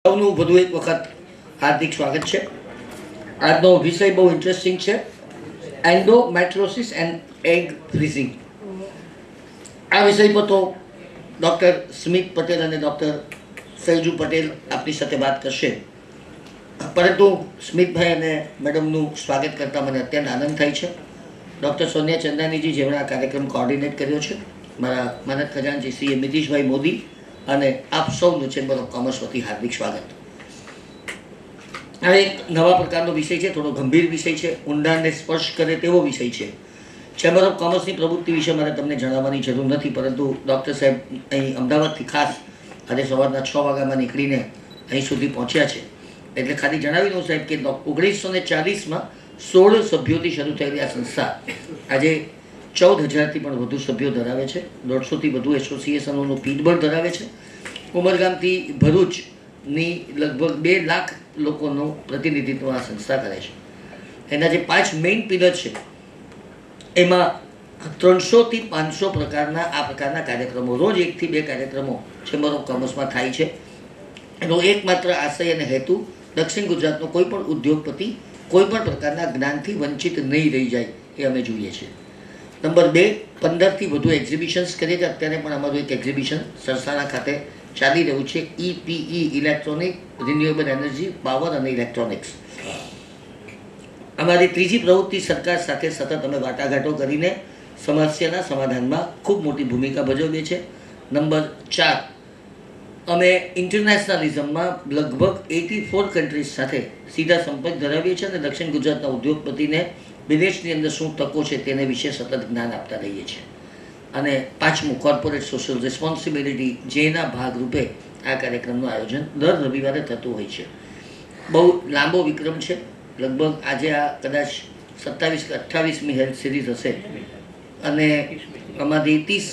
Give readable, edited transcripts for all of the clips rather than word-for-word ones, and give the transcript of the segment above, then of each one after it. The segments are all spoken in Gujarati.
સૌનું વધુ એક વખત હાર્દિક સ્વાગત છે. આજનો વિષય બહુ ઇન્ટરેસ્ટિંગ છે, એન્ડોમેટ્રોસિસ એન્ડ એગ ફ્રીઝિંગ. આ વિષય પર તો ડૉક્ટર સ્મિત પટેલ અને ડૉક્ટર સૈજુ પટેલ આપની સાથે વાત કરશે, પરંતુ સ્મિતભાઈ અને મેડમનું સ્વાગત કરતાં મને અત્યંત આનંદ થાય છે. ડૉક્ટર સોનિયા ચંદાનીજી, જેમણે આ કાર્યક્રમ કોઓર્ડિનેટ કર્યો છે, મારા માનદ ખજાનચી શ્રી મિતિશભાઈ મોદી અને આપ સૌનું ચેમ્બર ઓફ કોમર્સ વતી હાર્દિક સ્વાગત. આ એક નવા પ્રકારનો વિષય છે, થોડો ગંભીર વિષય છે, ઊંડાણને સ્પર્શ કરે તેવો વિષય છે. ચેમ્બર ઓફ કોમર્સની પ્રવૃત્તિ વિશે મારે તમને જણાવવાની જરૂર નથી, પરંતુ ડૉક્ટર સાહેબ અહીં અમદાવાદથી ખાસ આજે સવારના 6 વાગ્યામાં નીકળીને અહીં સુધી પહોંચ્યા છે. એટલે ખાલી જણાવી દઉં સાહેબ કે 1940માં 16 સભ્યોથી શરૂ થયેલી આ સંસ્થા આજે 14,000થી પણ વધુ સભ્યો ધરાવે છે. 150થી વધુ એસોસિએશનોનું પીઠબળ ધરાવે છે. ઉમરગામથી ભરૂચની લગભગ 2 લાખ લોકોનું પ્રતિનિધિત્વ આ સંસ્થા કરે છે. એના જે 5 મેઇન પિલર છે, એમાં 300થી 500 પ્રકારના કાર્યક્રમો, રોજ 1 થી 2 કાર્યક્રમો ચેમ્બર ઓફ કોમર્સમાં થાય છે. એનો એકમાત્ર આશય અને હેતુ દક્ષિણ ગુજરાતનો કોઈ પણ ઉદ્યોગપતિ કોઈ પણ પ્રકારના જ્ઞાનથી વંચિત નહીં રહી જાય, એ અમે જોઈએ છીએ. નંબર 2, 15થી વધુ એક્ઝિબિશન્સ કરીએ છીએ. અત્યારે પણ અમારું એક એક્ઝિબિશન સરસાણા ખાતે ચાલી રહ્યું છે, EPE, electronic, renewable energy, power અને ઇલેક્ટ્રોનિક્સ. અમારી ત્રીજી પ્રવૃત્તિ, સરકાર સાથે સતત અમે વાટાઘાટો કરીને સમસ્યાના સમાધાનમાં ખૂબ મોટી ભૂમિકા ભજવીએ છીએ. નંબર 4, અમે ઇન્ટરનેશનલિઝમમાં લગભગ 84 કન્ટ્રીઝ સાથે સીધા સંપર્ક ધરાવીએ છીએ અને દક્ષિણ ગુજરાતના ઉદ્યોગપતિને વિદેશની અંદર શું તકો છે તેને વિશે સતત જ્ઞાન આપતા રહીએ છીએ. અને 5મું, કોર્પોરેટ સોશિયલ રિસ્પોન્સિબિલિટી, જેના ભાગરૂપે આ કાર્યક્રમનું આયોજન દર રવિવારે થતું હોય છે. બહુ લાંબો વિક્રમ છે. લગભગ આજે આ કદાચ 27 કે 28મી હેલ્થ સિરીઝ હશે અને આમાંથી 30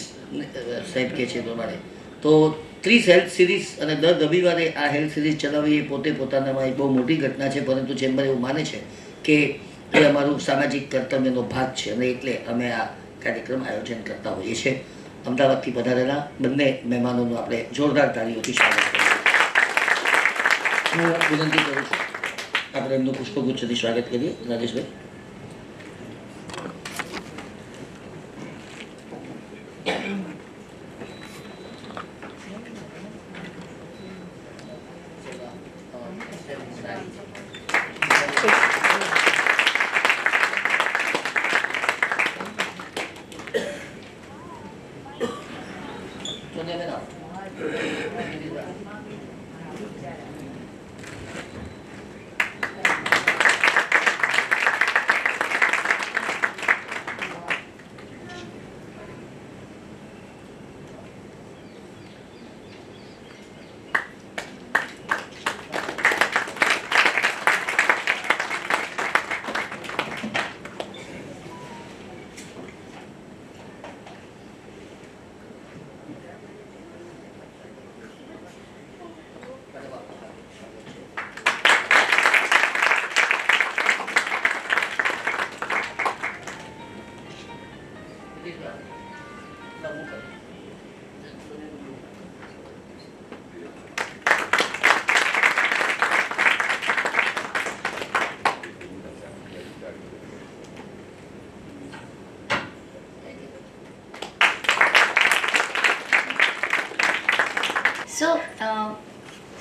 સાહેબ કહે છે પ્રમાણે તો 30 હેલ્થ સિરીઝ, અને દર રવિવારે આ હેલ્થ સિરીઝ ચલાવવી એ પોતે પોતાનામાં એક બહુ મોટી ઘટના છે. પરંતુ ચેમ્બર એવું માને છે કે એ અમારું સામાજિક કર્તવ્યનો ભાગ છે અને એટલે અમે આ કાર્યક્રમ આયોજન કરતા હોઈએ છીએ. અમદાવાદથી પધારેલા બંને મહેમાનોનું આપણે જોરદાર તાળીઓથી સ્વાગત કરીએ. હું વિનંતી કરું છું આપણે એમનું પુષ્પગુચ્છથી સ્વાગત કરીએ. રાજેશભાઈ.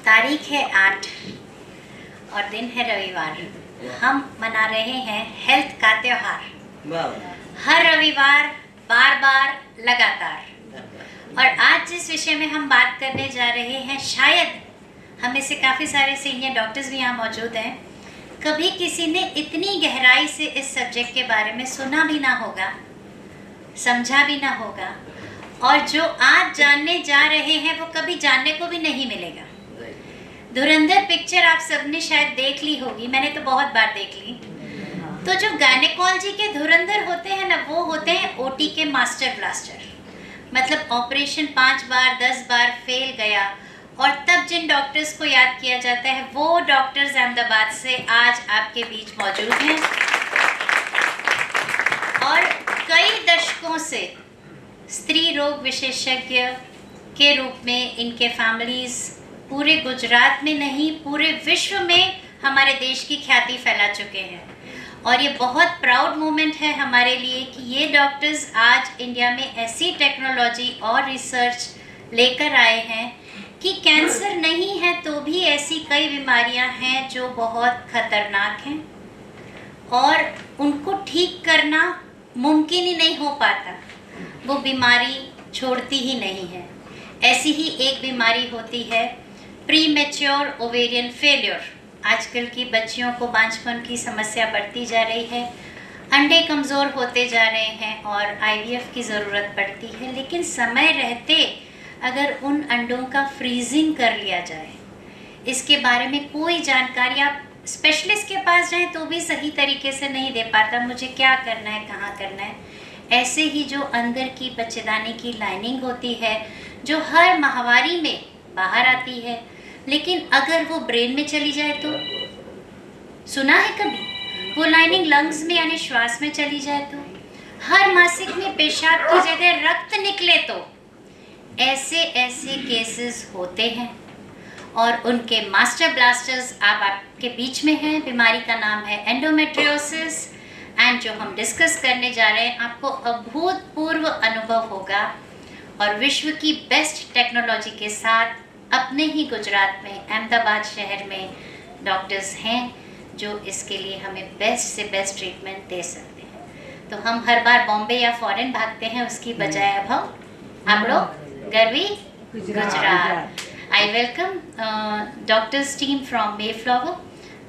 तारीख है 8 और दिन है रविवार. हम मना रहे हैं हेल्थ का त्योहार. हर रविवार, बार बार, लगातार. और आज जिस विषय में हम बात करने जा रहे हैं, शायद हम में से काफ़ी सारे सीनियर डॉक्टर्स भी यहाँ मौजूद हैं, कभी किसी ने इतनी गहराई से इस सब्जेक्ट के बारे में सुना भी ना होगा, समझा भी ना होगा, और जो आज जानने जा रहे हैं वो कभी जानने को भी नहीं मिलेगा. धुरंधर पिक्चर आप सबने शायद देख ली होगी, मैंने तो बहुत बार देख ली. तो जो गायनेकोलॉजी के धुरंधर होते हैं ना, वो होते हैं ओटी के मास्टर ब्लास्टर. मतलब ऑपरेशन 5 बार 10 बार फेल गया और तब जिन डॉक्टर्स को याद किया जाता है, वो डॉक्टर्स अहमदाबाद से आज आपके बीच मौजूद हैं. और कई दशकों से स्त्री रोग विशेषज्ञ के रूप में इनके फैमिलीज़ पूरे गुजरात में नहीं पूरे विश्व में हमारे देश की ख्याति फैला चुके हैं। और ये बहुत प्राउड मोमेंट है हमारे लिए कि ये डॉक्टर्स आज इंडिया में ऐसी टेक्नोलॉजी और रिसर्च लेकर आए हैं कि कैंसर नहीं है तो भी ऐसी कई बीमारियां हैं जो बहुत खतरनाक हैं और उनको ठीक करना मुमकिन ही नहीं हो पाता, वो बीमारी छोड़ती ही नहीं है। ऐसी ही एक बीमारी होती है प्री मैच्योर ओवेरियन फेलियर। आजकल की बच्चियों को बांझपन की समस्या बढ़ती जा रही है, अंडे कमज़ोर होते जा रहे हैं और आईवीएफ की ज़रूरत पड़ती है। लेकिन समय रहते अगर उन अंडों का फ्रीजिंग कर लिया जाए, इसके बारे में कोई जानकारी, आप स्पेशलिस्ट के पास जाएं तो भी सही तरीके से नहीं दे पाता, मुझे क्या करना है, कहाँ करना है। ऐसे ही जो अंदर की बच्चेदानी की लाइनिंग होती है जो हर माहवारी में बाहर आती है, लेकिन अगर वो ब्रेन में चली जाए तो, सुना है कभी, वो लाइनिंग लंग्स में यानी श्वास में चली जाए तो, हर मासिक में पेशाब की जगह रक्त निकले तो, ऐसे ऐसे केसेस होते हैं। और उनके मास्टर ब्लास्टर्स आप आपके बीच में हैं। बीमारी का नाम है एंडोमेट्रियोसिस एंड जो हम डिस्कस करने जा रहे हैं आपको अभूतपूर्व अनुभव होगा और विश्व की बेस्ट टेक्नोलॉजी के साथ अपने ही गुजरात में अहमदाबाद शहर में डॉक्टर्स हैं जो इसके लिए हमें बेस्ट से बेस्ट ट्रीटमेंट दे सकते हैं। तो हम हर बार बॉम्बे या फॉरेन भागते हैं, उसकी बजाय अब हम लोग गर्वी Gujarat. I welcome doctors team from Mayflower.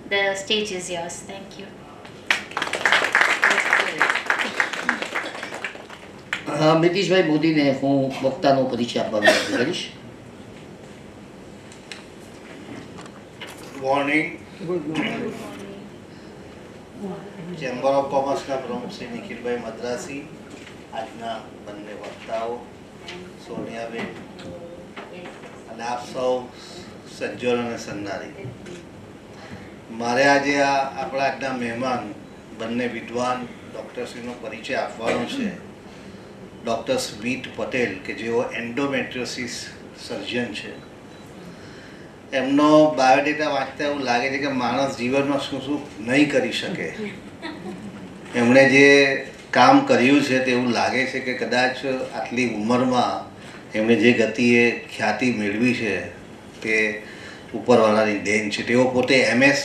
The stage is yours. Thank you. મિતિશભાઈ મોદીને હું વક્તાનો પરિચય આપવા વિનંતી કરીશ. Good morning. ચેમ્બર ઓફ કોમર્સના પ્રમુખ શ્રી નિખિલભાઈ મદ્રાસી, આજના બંને વક્તાઓ સોનિયાબેન અને આપ સૌ સજ્જન અને સન્નારી. મારે આજે આપણા આજના મહેમાન બંને વિદ્વાન ડૉક્ટરશ્રીનો પરિચય આપવાનો છે. ડૉક્ટર સ્મિત પટેલ કે જેઓ એન્ડોમેટ્રિયોસિસ સર્જન છે. એમનો બાયોડેટા વાંચતા એવું લાગે છે કે માણસ જીવનમાં શું શું નહીં કરી શકે. એમણે જે કામ કર્યું છે તેવું લાગે છે કે કદાચ આટલી ઉંમરમાં એમણે જે ગતિએ ખ્યાતિ મેળવી છે તે ઉપરવાળાની દેન છે. તેઓ પોતે MS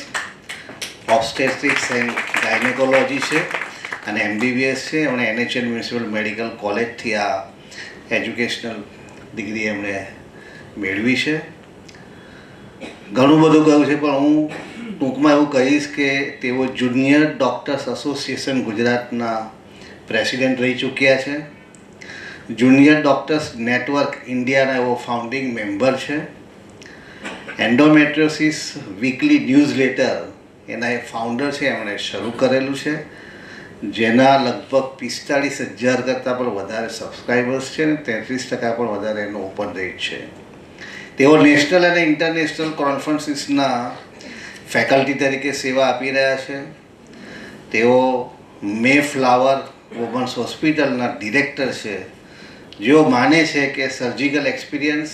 ઓબ્સ્ટેટ્રિક્સ એન્ડ ગાયનેકોલોજી છે અને MBBS છે. એમણે NHL મ્યુનિસિપલ મેડિકલ કોલેજથી આ એજ્યુકેશનલ ડિગ્રી એમણે મેળવી છે. ઘણું બધું કહ્યું છે પણ હું ટૂંકમાં એવું કહીશ કે તેઓ જુનિયર ડૉક્ટર્સ એસોસિએશન ગુજરાતના પ્રેસિડેન્ટ રહી ચૂક્યા છે. જુનિયર ડૉક્ટર્સ નેટવર્ક ઇન્ડિયાના એવો ફાઉન્ડિંગ મેમ્બર છે. એન્ડોમેટ્રિયોસિસ વીકલી ન્યૂઝ લેટર એના એ ફાઉન્ડર છે. એમણે શરૂ કરેલું છે જેના લગભગ 45,000 કરતાં પણ વધારે સબસ્ક્રાઈબર્સ છે અને 33% પણ વધારે એનો ઓપન રેટ છે. તેઓ નેશનલ અને ઇન્ટરનેશનલ કોન્ફરન્સીસના ફેકલ્ટી તરીકે સેવા આપી રહ્યા છે. તેઓ મેફ્લાવર વુમન્સ હોસ્પિટલના ડિરેક્ટર છે, જેઓ માને છે કે સર્જિકલ એક્સપિરિયન્સ,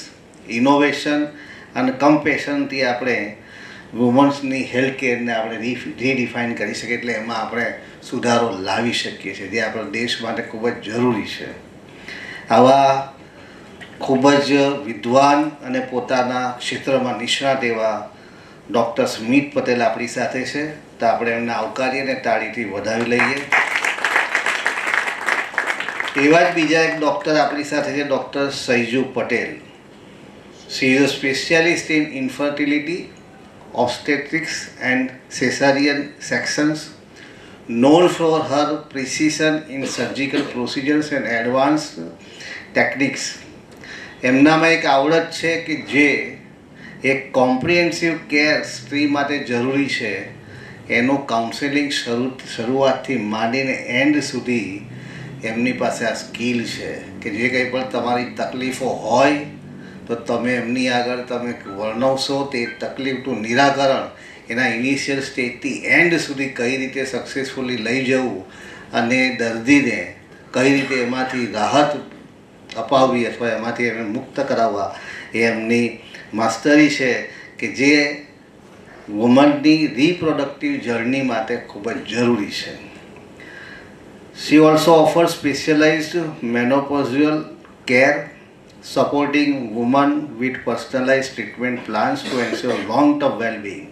ઇનોવેશન અને કમ્પેશનથી આપણે વુમન્સની હેલ્થ કેરને આપણે રીડિફાઇન કરી શકીએ, એટલે એમાં આપણે સુધારો લાવી શકીએ છીએ, જે આપણા દેશ માટે ખૂબ જ જરૂરી છે. આવા ખૂબ જ વિદ્વાન અને પોતાના ક્ષેત્રમાં નિષ્ણાત એવા ડૉક્ટર સ્મિત પટેલ આપણી સાથે છે. તો આપણે એમને આવકારીને તાળીથી વધાવી લઈએ. એવા જ બીજા એક ડૉક્ટર આપણી સાથે છે, doctor Saiju Patel. She is a specialist in infertility, obstetrics and cesarean sections, known for her precision in surgical procedures and advanced techniques. એમનામાં એક આવડત છે કે જે એક કોમ્પ્રિહેન્સિવ કેર સ્ત્રી માટે જરૂરી છે એનું કાઉન્સેલિંગ શરૂઆતથી માંડીને એન્ડ સુધી એમની પાસે આ સ્કિલ છે કે જે કંઈ પણ તમારી તકલીફો હોય તો તમે એમની આગળ તમે વર્ણવશો તે તકલીફનું નિરાકરણ એના ઇનિશિયલ સ્ટેજથી એન્ડ સુધી કઈ રીતે સક્સેસફુલી લઈ જવું અને દર્દીને કઈ રીતે એમાંથી રાહત અપાવવી અથવા એમાંથી એમને મુક્ત કરાવવા એ એમની માસ્ટરી છે કે જે વુમનની રિપ્રોડક્ટિવ જર્ની માટે ખૂબ જ જરૂરી છે. She also offers specialized menopausal care, supporting women with personalized treatment plans to ensure long-term well-being.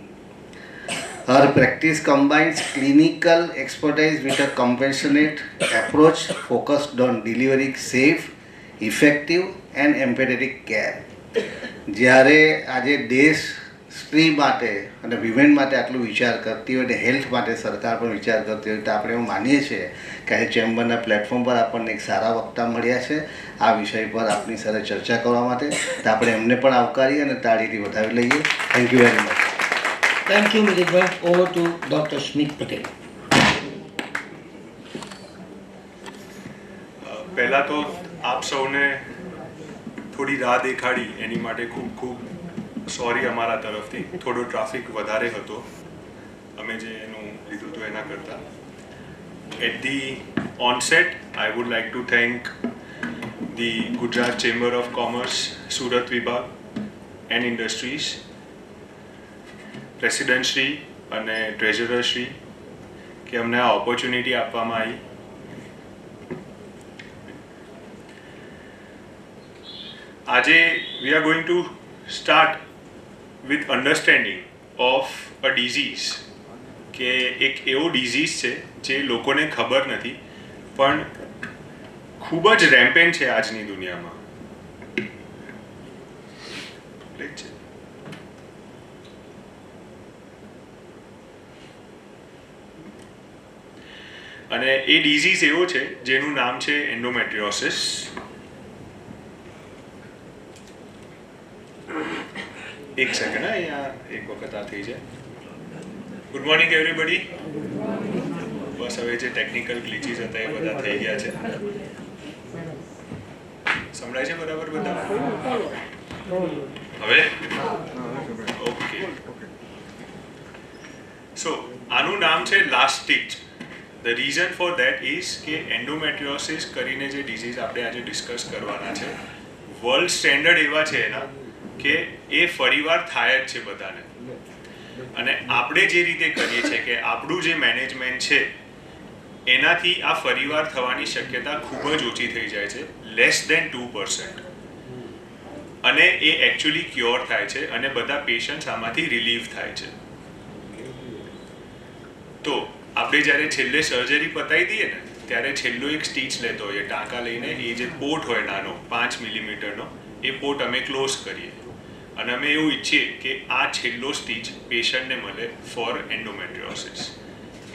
Her practice combines clinical expertise with a compassionate approach focused on delivering safe, effective and empathetic care. જ્યારે આજે દેશ સ્ત્રી માટે અને વિમેન માટે આટલું વિચાર કરતી હોય અને હેલ્થ માટે સરકાર પણ વિચાર કરતી હોય તો આપણે એવું માનીએ છીએ કે આજે ચેમ્બરના પ્લેટફોર્મ પર આપણને એક સારા વક્તા મળ્યા છે આ વિષય પર આપની સાથે ચર્ચા કરવા માટે. તો આપણે એમને પણ આવકારીએ અને તાળીથી વધાવી લઈએ. Thank you very much. Thank you મિલિંદભાઈ. Over to doctor Smit Patel. પહેલાં તો આપ સૌને થોડી રાહ દેખાડી એની માટે ખૂબ ખૂબ સોરી અમારા તરફથી. થોડો ટ્રાફિક વધારે હતો અમે જે એનું લીધું હતું એના કરતાં. At the onset I would like to thank the Gujarat chamber of commerce Surat વિભાગ એન્ડ ઇન્ડસ્ટ્રીઝ, પ્રેસિડેન્ટ શ્રી અને ટ્રેઝરર શ્રી કે અમને આ ઓપોર્ચ્યુનિટી આપવામાં આવી. આજે વી are going to start with understanding of a disease કે એક એવો ડિઝીઝ છે જે લોકોને ખબર નથી પણ ખૂબ જ રેમ્પેન્ટ છે આજની દુનિયામાં. અને એ ડિઝીઝ એવો છે જેનું નામ છે એન્ડોમેટ્રિયોસિસ. એક સેકન્ડ, અહીંયા એક વખત આ થઈ જાય. Good morning everybody. બસ હવે જે ટેકનિકલ ગ્લિચીસ હતા એ બધા થઈ ગયા છે. સંભળાય છે બરાબર બધા હવે? ઓકે. સો આનું નામ છે last stitch. The reason for that is કે એન્ડોમેટ્રિયોસિસ કરીને જે ડિઝીઝ આપણે આજે ડિસ્કસ કરવાના છે, વર્લ્ડ સ્ટેન્ડર્ડ એવા છે એના કે એ ફરીવાર થાય જ છે બધાને. અને આપણે જે રીતે કરીએ છીએ કે આપણું જે મેનેજમેન્ટ છે એનાથી આ ફરીવાર થવાની શક્યતા ખૂબ જ ઓછી થઈ જાય છે, લેસ દેન 2%. અને એ એકચ્યુઅલી ક્યોર થાય છે અને બધા પેશન્ટ્સ આમાંથી રિલીવ થાય છે. તો આપણે જ્યારે છેલ્લે સર્જરી પતાવી દઈએ ને ત્યારે છેલ્લો એક સ્ટીચ લેતો હોઈએ ટાંકા લઈને, એ જે પોટ હોય નાનો 5 મિલીમીટરનો, એ પોટ અમે ક્લોઝ કરીએ અને અમે એવું ઈચ્છીએ કે આ છેલ્લો સ્ટીચ પેશન્ટને મળે ફોર એન્ડોમેટ્રિયોસિસ.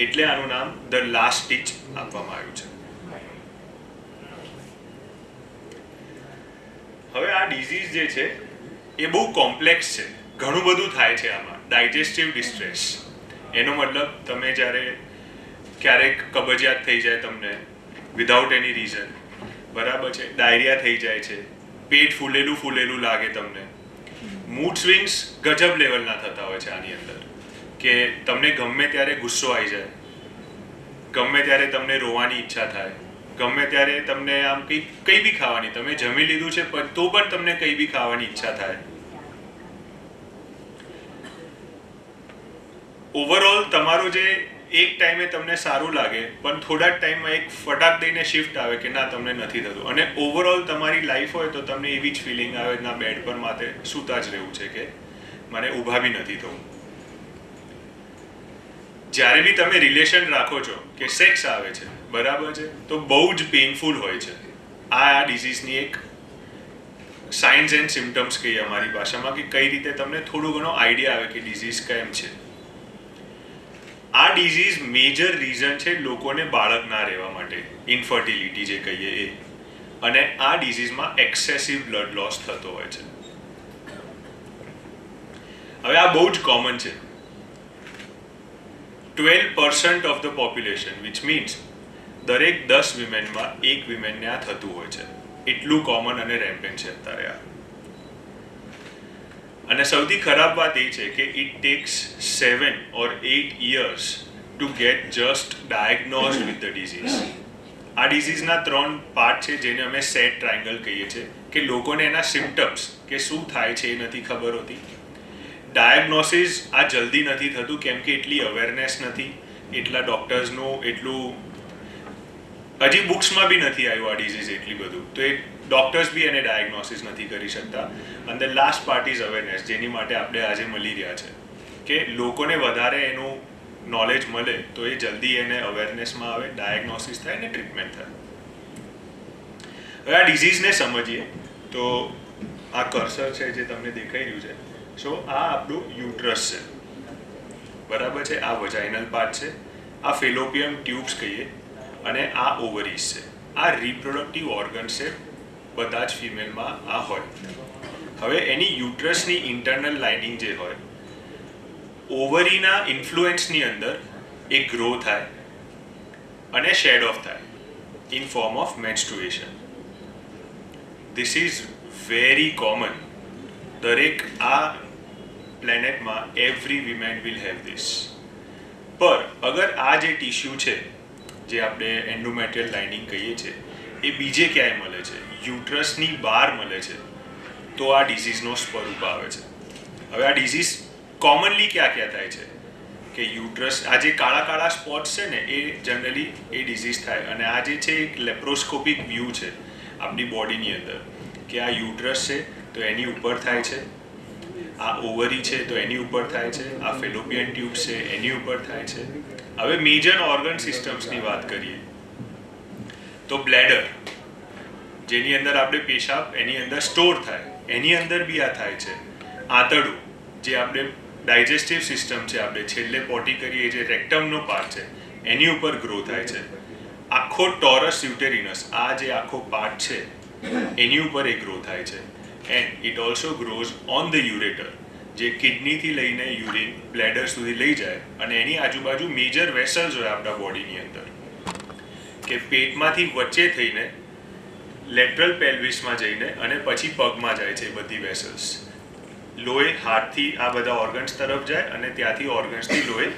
એટલે આનું નામ ધ લાસ્ટ સ્ટીચ આપવામાં આવ્યું છે. હવે આ ડિઝીઝ જે છે એ બહુ કોમ્પ્લેક્સ છે, ઘણું બધું થાય છે આમાં. ડાયજેસ્ટિવ ડિસ્ટ્રેસ, એનો મતલબ તમે જ્યારે ક્યારેક કબજિયાત થઈ જાય તમને વિધાઉટ એની રીઝન, બરાબર છે, ડાયરિયા થઈ જાય છે, પેટ ફૂલેલું ફૂલેલું લાગે તમને, મૂડ સ્વિંગ્સ ગજબ લેવલના થતા હોય છે આની અંદર, કે તમને ગમે ત્યારે ગુસ્સો આવી જાય, ગમે ત્યારે તમને રોવાની ઈચ્છા થાય, ગમે ત્યારે તમને આમ કંઈ બી ખાવાની, તમે જમી લીધું છે તો પણ તમને કંઈ બી ખાવાની ઈચ્છા થાય. ઓવરઓલ તમારું જે એક ટાઈમે તમને સારું લાગે પણ થોડા જ ટાઈમમાં એક ફટાક દઈને શિફ્ટ આવે કે ના તમને નથી થતું, અને ઓવરઓલ તમારી લાઈફ હોય તો તમને એવી જ ફિલિંગ આવે ના બેડ પર માથે સૂતા જ રહેવું છે કે મને ઊભા બી નથી થવું. જ્યારે બી તમે રિલેશન રાખો છો કે સેક્સ આવે છે, બરાબર છે, તો બહુ જ પેઇનફુલ હોય છે. આ ડિઝીઝની એક સાઇન્સ એન્ડ સિમ્ટમ્સ કહીએ અમારી ભાષામાં, કે કઈ રીતે તમને થોડું ઘણો આઈડિયા આવે કે ડિઝીઝ કેમ છે. આ ડિઝીઝ મેજર રીઝન છે લોકોને બાળક ના રહેવા માટે, ઇન્ફર્ટિલિટી જે કહીએ એ. અને આ ડિઝીઝમાં એક્સેસિવ બ્લડ લોસ થતો હોય છે. હવે આ બહુ જ કોમન છે. 12% of the population, which means દરેક 10 વિમેનમાં એક વિમેનને આ થતું હોય છે. એટલું કોમન અને રેમ્પેન્ટ છે અત્યારે આ. અને સૌથી ખરાબ વાત એ છે કે it takes 7 or 8 years to get just diagnosed with the disease. આ ડિઝીઝના 3 પાર્ટ છે જેને અમે સેડ ટ્રાયંગલ કહીએ છીએ, કે લોકોને એના સિમ્પટમ્સ કે શું થાય છે એ નથી ખબર હોતી. ડાયગ્નોસિસ આ જલ્દી નથી થતું કેમ કે એટલી અવેરનેસ નથી, એટલા ડૉક્ટર્સનું એટલું હજી બુક્સમાં બી નથી આવ્યું આ ડિઝીઝ એટલી બધું, તો એ ડૉક્ટર્સ બી એને ડાયગ્નોસિસ નથી કરી શકતા. અને the last part is awareness, જેની માટે આપણે આજે મળી રહ્યા છે કે લોકોને વધારે એનું નોલેજ મળે તો એ જલ્દી એને અવેરનેસમાં આવે, ડાયગ્નોસિસ થાય અને ટ્રીટમેન્ટ થાય. હવે આ ડિઝીઝને સમજીએ તો આ કર્સર છે જે તમને દેખાઈ રહ્યું છે, સો આ આપણું યુટ્રસ છે, બરાબર છે. આ વજાઇનલ પાર્ટ છે, આ ફેલોપિયમ ટ્યુબ્સ કહીએ, અને આ ઓવરીઝ છે. આ રિપ્રોડક્ટિવ ઓર્ગન્સ છે, બધા જ ફિમેલમાં આ હોય. હવે એની યુટ્રસની ઇન્ટરનલ લાઇનિંગ જે હોય, ઓવરીના ઇન્ફ્લુએન્સની અંદર એ ગ્રો થાય અને શેડ ઓફ થાય in form of menstruation. This is very common. દરેક આ પ્લેનેટમાં every women will have this. પર અગર આ જે ટિશ્યુ છે જે આપણે એન્ડોમેટ્રિયલ લાઇનિંગ કહીએ છીએ એ બીજે ક્યાંય મળે છે, યુટ્રસની બહાર મળે છે, તો આ ડિઝીઝનો સ્વરૂપ આવે છે. હવે આ ડિઝીઝ કોમનલી ક્યાં થાય છે કે યુટ્રસ, આ જે કાળા કાળા સ્પોટ્સ છે ને એ જનરલી એ ડિઝીઝ થાય. અને આ જે છે એક લેપ્રોસ્કોપિક વ્યૂ છે આપણી બોડીની અંદર કે આ યુટ્રસ છે તો એની ઉપર થાય છે, આ ઓવરી છે તો એની ઉપર થાય છે, આ ફેલોપિયન ટ્યુબ છે એની ઉપર થાય છે. હવે મેજર ઓર્ગન સિસ્ટમ્સની વાત કરીએ તો બ્લેડર, જેની અંદર આપણે પેશાબ એની અંદર સ્ટોર થાય, એની અંદર બી આ થાય છે. આંતરડું, જે આપણે ડાયજેસ્ટિવ સિસ્ટમ છે, આપણે છેલ્લે પોટી કરીએ જે રેક્ટમનો પાર્ટ છે એની ઉપર ગ્રો થાય છે. આખો ટોરસ યુટેરિનસ, આ જે આખો પાર્ટ છે એની ઉપર એ ગ્રો થાય છે. And it also grows on the ureter, જે કિડનીથી લઈને યુરિન બ્લેડર સુધી લઈ જાય. અને એની આજુબાજુ મેજર વેસલ્સ હોય આપણા બોડીની અંદર, કે પેટમાંથી વચ્ચે થઈને લેટરલ પેલ્વિસમાં જઈને અને પછી પગમાં જાય છે. એ બધી વેસલ્સ લોહી હાર્ટથી આ બધા ઓર્ગન્સ તરફ જાય અને ત્યાંથી ઓર્ગન્સથી લોહી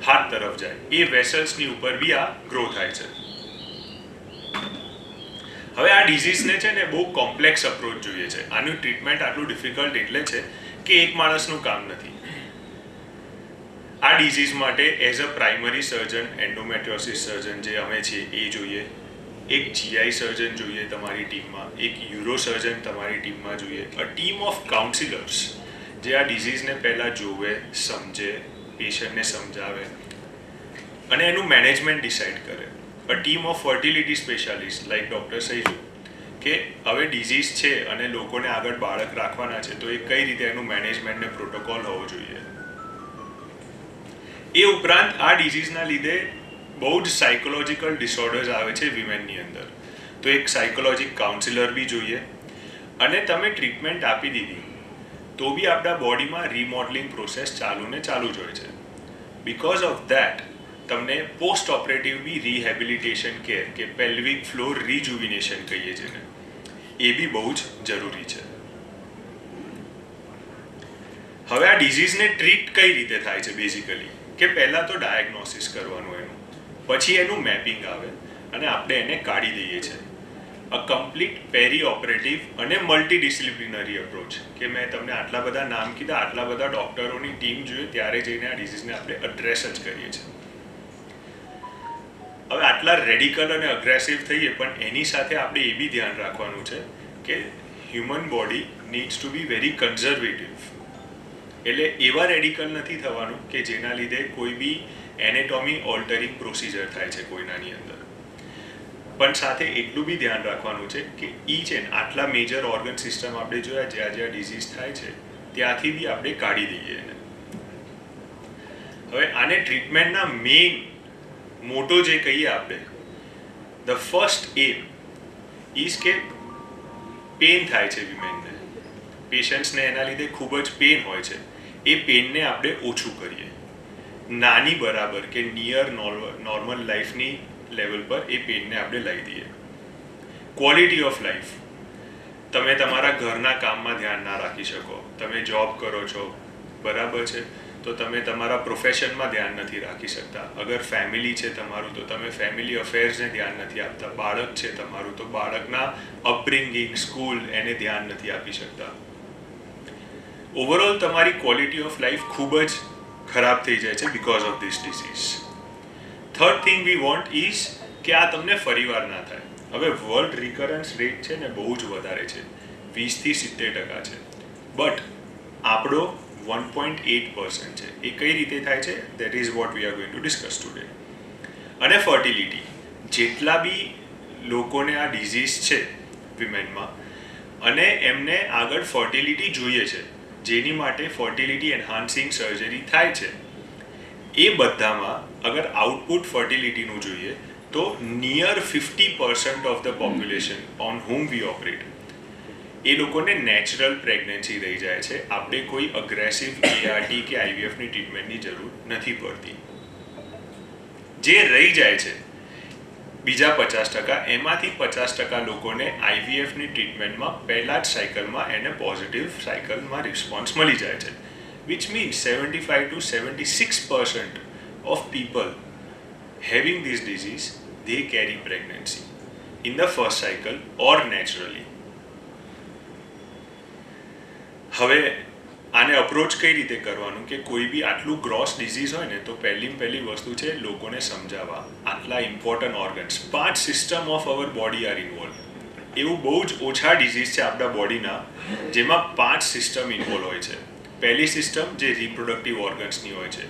હાર્ટ તરફ જાય. એ વેસલ્સની ઉપર બી આ ગ્રો થાય છે. હવે આ ડિઝીઝને છે ને બહુ કોમ્પ્લેક્સ અપ્રોચ જોઈએ છે. આનું ટ્રીટમેન્ટ આટલું ડિફિકલ્ટ એટલે છે કે એક માણસનું કામ નથી. આ ડિઝીઝ માટે એઝ અ પ્રાઇમરી સર્જન, એન્ડોમેટ્રિયોસિસ સર્જન જે અમે છીએ એ જોઈએ, એક જીઆઈ સર્જન જોઈએ તમારી ટીમમાં, એક યુરો સર્જન તમારી ટીમમાં જોઈએ, અ ટીમ ઓફ કાઉન્સિલર્સ જે આ ડિઝીઝને પહેલાં જોવે, સમજે, પેશન્ટને સમજાવે અને એનું મેનેજમેન્ટ ડિસાઇડ કરે. A team of fertility specialist like doctor Saiju, કે હવે ડિઝીઝ છે અને લોકોને આગળ બાળક રાખવાના છે તો એ કઈ રીતે એનું મેનેજમેન્ટ ને પ્રોટોકોલ હોવો જોઈએ. એ ઉપરાંત આ ડિઝીઝના લીધે બહુ જ સાયકોલોજીકલ ડિસઓર્ડર્સ આવે છે વિમેનની અંદર, તો એક સાયકોલોજીક કાઉન્સિલર બી જોઈએ. અને તમે ટ્રીટમેન્ટ આપી દીધી તો બી આપણા બોડીમાં રિમોડલિંગ પ્રોસેસ ચાલુ ને ચાલુ જ હોય છે. બીકોઝ ઓફ ધેટ તમને પોસ્ટ ઓપરેટિવ બી રિહેબિલિટેશન કેર કે પેલ્વિક ફ્લોર રિજુવિનેશન કહીએ છીએ, એ બી બહુ જ જરૂરી છે. હવે આ ડિઝીઝને ટ્રીટ કઈ રીતે થાય છે બેઝિકલી, કે પહેલાં તો ડાયગ્નોસિસ કરવાનું એનું, પછી એનું મેપિંગ આવે અને આપણે એને કાઢી દઈએ છીએ. અ કમ્પ્લીટ પેરી ઓપરેટિવ અને મલ્ટીડિસિપ્લિનરી અપ્રોચ, કે મેં તમને આટલા બધા નામ કીધા, આટલા બધા ડૉક્ટરોની ટીમ જોઈએ ત્યારે જઈને આ ડિઝીઝને આપણે એડ્રેસ જ કરીએ છીએ. હવે આટલા રેડિકલ અને અગ્રેસિવ થઈએ પણ એની સાથે આપણે એ બી ધ્યાન રાખવાનું છે કે human body needs two be very conservative. એટલે એવા રેડિકલ નથી થવાનું કે જેના લીધે કોઈ બી એનેટોમી ઓલ્ટરિંગ પ્રોસિજર થાય છે કોઈનાની અંદર. પણ સાથે એટલું બી ધ્યાન રાખવાનું છે કે ઈચ એન્ડ આટલા મેજર ઓર્ગન સિસ્ટમ આપણે જોયા જ્યાં જ્યાં ડિઝીઝ થાય છે ત્યાંથી બી આપણે કાઢી દઈએ એને. હવે આને ટ્રીટમેન્ટના મેઇન મોટો જે કહીએ આપણે, ધ ફર્સ્ટ એમ ઇઝ કે પેન થાય છે વિમેનને, પેશન્ટ્સને એના લીધે ખૂબ જ પેન હોય છે, એ પેનને આપણે ઓછું કરીએ. નાની બરાબર કે નિયર નોર્મલ લાઈફની લેવલ પર એ પેનને આપણે લાવી દઈએ. ક્વોલિટી ઓફ લાઈફ, તમે તમારા ઘરના કામમાં ધ્યાન ના રાખી શકો, તમે જોબ કરો છો બરાબર છે, તો તો તમે તમારા પ્રોફેશનમાં ધ્યાન નથી રાખી શકતા. અગર ફેમિલી છે તમારું તો તમે ફેમિલી અફેર્સને ધ્યાન નથી આપતા. બાળક છે તમારું તો બાળકના અપબ્રિંગિંગ, સ્કૂલ એને ધ્યાન નથી આપી શકતા. ઓવરઓલ તમારી ક્વોલિટી ઓફ લાઈફ ખૂબ જ ખરાબ થઈ જાય છે because of this disease. Third thing we want is કે આ તમને ફરીવાર ના થાય. હવે વર્લ્ડ રિકરન્સ રેટ છે ને બહુ જ વધારે છે, 20 થી 70% છે, બટ આપણો 1.8% છે. એ કઈ રીતે થાય છે? That is what we are going to discuss today. અને ફર્ટિલિટી, જેટલા બી લોકોને આ ડિઝીઝ છે વિમેનમાં અને એમને આગળ ફર્ટિલિટી જોઈએ છે, જેની માટે ફર્ટિલિટી એન્હાન્સિંગ સર્જરી થાય છે, એ બધામાં અગર આઉટપુટ ફર્ટિલિટીનું જોઈએ તો near 50% of the population on home we operate, એ લોકોને નેચરલ પ્રેગ્નન્સી રહી જાય છે. આપણે કોઈ અગ્રેસિવ ART કે IVFની ટ્રીટમેન્ટની જરૂર નથી પડતી. જે રહી જાય છે બીજા 50%, એમાંથી 50% લોકોને IVFની ટ્રીટમેન્ટમાં પહેલા જ સાયકલમાં એને પોઝિટિવ સાયકલમાં રિસ્પોન્સ મળી જાય છે, which means 75 to 76% of people having this disease, they carry pregnancy in the first cycle or naturally. હવે આને અપ્રોચ કઈ રીતે કરવાનું કે કોઈ બી આટલું ગ્રોસ ડિઝીઝ હોય ને તો પહેલી વસ્તુ છે લોકોને સમજાવવા. આટલા important organs, 5 system of our body are involve. એવું બહુ જ ઓછા ડિઝીઝ છે આપણા બોડીના જેમાં 5 સિસ્ટમ ઇન્વોલ્વ હોય છે. પહેલી સિસ્ટમ જે રિપ્રોડક્ટિવ ઓર્ગન્સની હોય છે,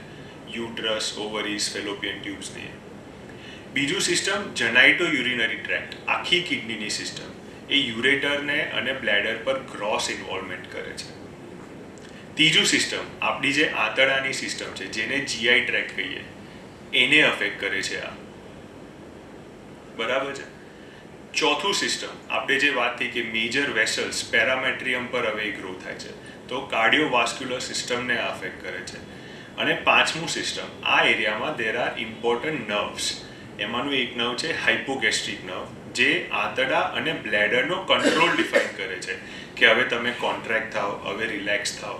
યુટ્રસ, ઓવરીઝ, ફેલોપિયન ટ્યુબ્સની. બીજું સિસ્ટમ જનાઇટો યુરિનરી ટ્રેક્ટ, આખી કિડનીની સિસ્ટમ. એ યુરેટરને અને બ્લેડર પર ક્રોસ ઇન્વોલ્વમેન્ટ કરે છે. ત્રીજું સિસ્ટમ આપણી જે આંતરડાની સિસ્ટમ છે, જેને GI ટ્રેક્ટ કહીએ, એને અફેક્ટ કરે છે આ. બરાબર છે. ચોથું સિસ્ટમ આપણે જે વાત થઈ કે મેજર વેસલ્સ પેરામેટ્રિયમ પર હવે ગ્રો થાય છે, તો કાર્ડિયોવાસ્ક્યુલર સિસ્ટમને અફેક્ટ કરે છે. અને પાંચમું સિસ્ટમ, આ એરિયામાં દેર આર ઇમ્પોર્ટન્ટ નર્વ્સ. એમાંનું એક નર્વ છે હાઇપોગેસ્ટ્રિક નર્વ, જે આંતરડા અને બ્લેડરનો કંટ્રોલ ડિફાઇન કરે છે કે હવે તમે કોન્ટ્રાક્ટ થાઓ, હવે રિલેક્સ થાઓ,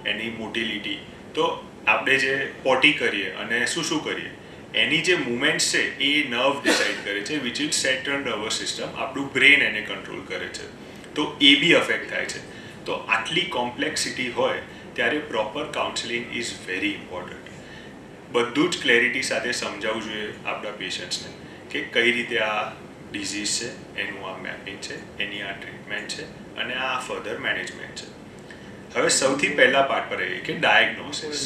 એની મોટિલિટી. તો આપણે જે પોટી કરીએ અને શું કરીએ, એની જે મુવમેન્ટ્સ છે એ નર્વ ડિસાઇડ કરે છે, which is central nervous system. આપણું બ્રેન એને કંટ્રોલ કરે છે, તો એ બી અફેક્ટ થાય છે. તો આટલી કોમ્પ્લેક્સિટી હોય ત્યારે proper counselling is very important. બધું જ ક્લેરિટી સાથે સમજાવવું જોઈએ આપણા પેશન્ટ્સને કે કઈ રીતે આ ડિઝીઝ છે, એનું આ મેપિંગ છે, એની આ ટ્રીટમેન્ટ છે અને આ ફર્ધર મેનેજમેન્ટ છે. હવે સૌથી પહેલા પાર્ટ પર આવીએ કે ડાયગ્નોસિસ.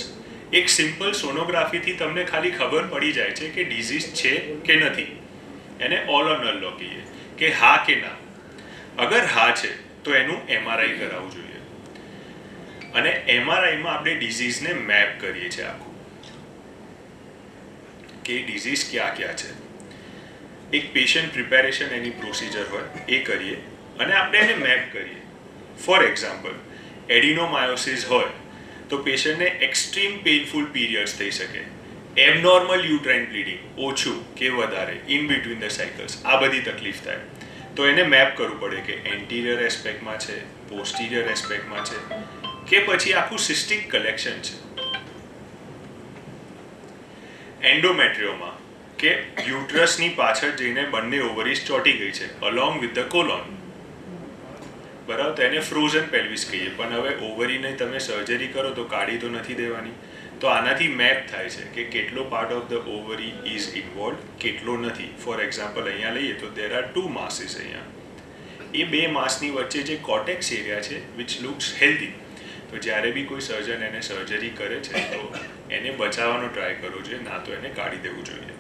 એક સિમ્પલ સોનોગ્રાફીથી તમને ખાલી ખબર પડી જાય છે કે ડિઝીઝ છે કે નથી. એને ઓલ ઓર નલ લો કહીએ કે હા કે ના. અગર હા છે તો એનું MRI કરાવવું જોઈએ. અને MRIમાં આપણે ડિઝીઝને મેપ કરીએ છીએ આખું કે ડિઝીઝ ક્યાં છે. એક પેશન્ટ પ્રિપેરેશન એની પ્રોસિજર હોય એ કરીએ અને આપણે એને મેપ કરીએ. ફોર એક્ઝામ્પલ, એડિનોમાયોસિસ હોય તો પેશન્ટને એક્સ્ટ્રીમ પેઇનફુલ પીરિયડ્સ થઈ શકે. એબનોર્મલ યુટ્રાઇન બ્લીડિંગ ઓછું કે વધારે, ઇન બિટવીન ધ સાયકલ્સ, આ બધી તકલીફ થાય. તો એને મેપ કરવું પડે કે એન્ટિરિયર એસ્પેક્ટમાં છે, પોસ્ટિરિયર એસ્પેક્ટમાં છે કે પછી આખું સિસ્ટિક કલેક્શન છે. એન્ડોમેટ્રિયોમાં કે યુટ્રસની પાછળ જઈને બંને ઓવરીઝ ચોંટી ગઈ છે અલોંગ વિથ ધ કોલોન. બરાબર, તો એને ફ્રોઝન પેલ્વિસ કહીએ. પણ હવે ઓવરીને તમે સર્જરી કરો તો કાઢી તો નથી દેવાની. તો આનાથી મેપ થાય છે કે કેટલો part of the ovary is involve, કેટલો નથી. ફોર એક્ઝામ્પલ અહીંયા લઈએ તો દેર આર 2 માસીસ. અહીંયા એ 2 માસની વચ્ચે જે કોટેક્સ એરિયા છે વિચ લુક્સ હેલ્ધી, તો જ્યારે બી કોઈ સર્જન એને સર્જરી કરે છે તો એને બચાવવાનો ટ્રાય કરવો જોઈએ, ના તો એને કાઢી દેવું જોઈએ.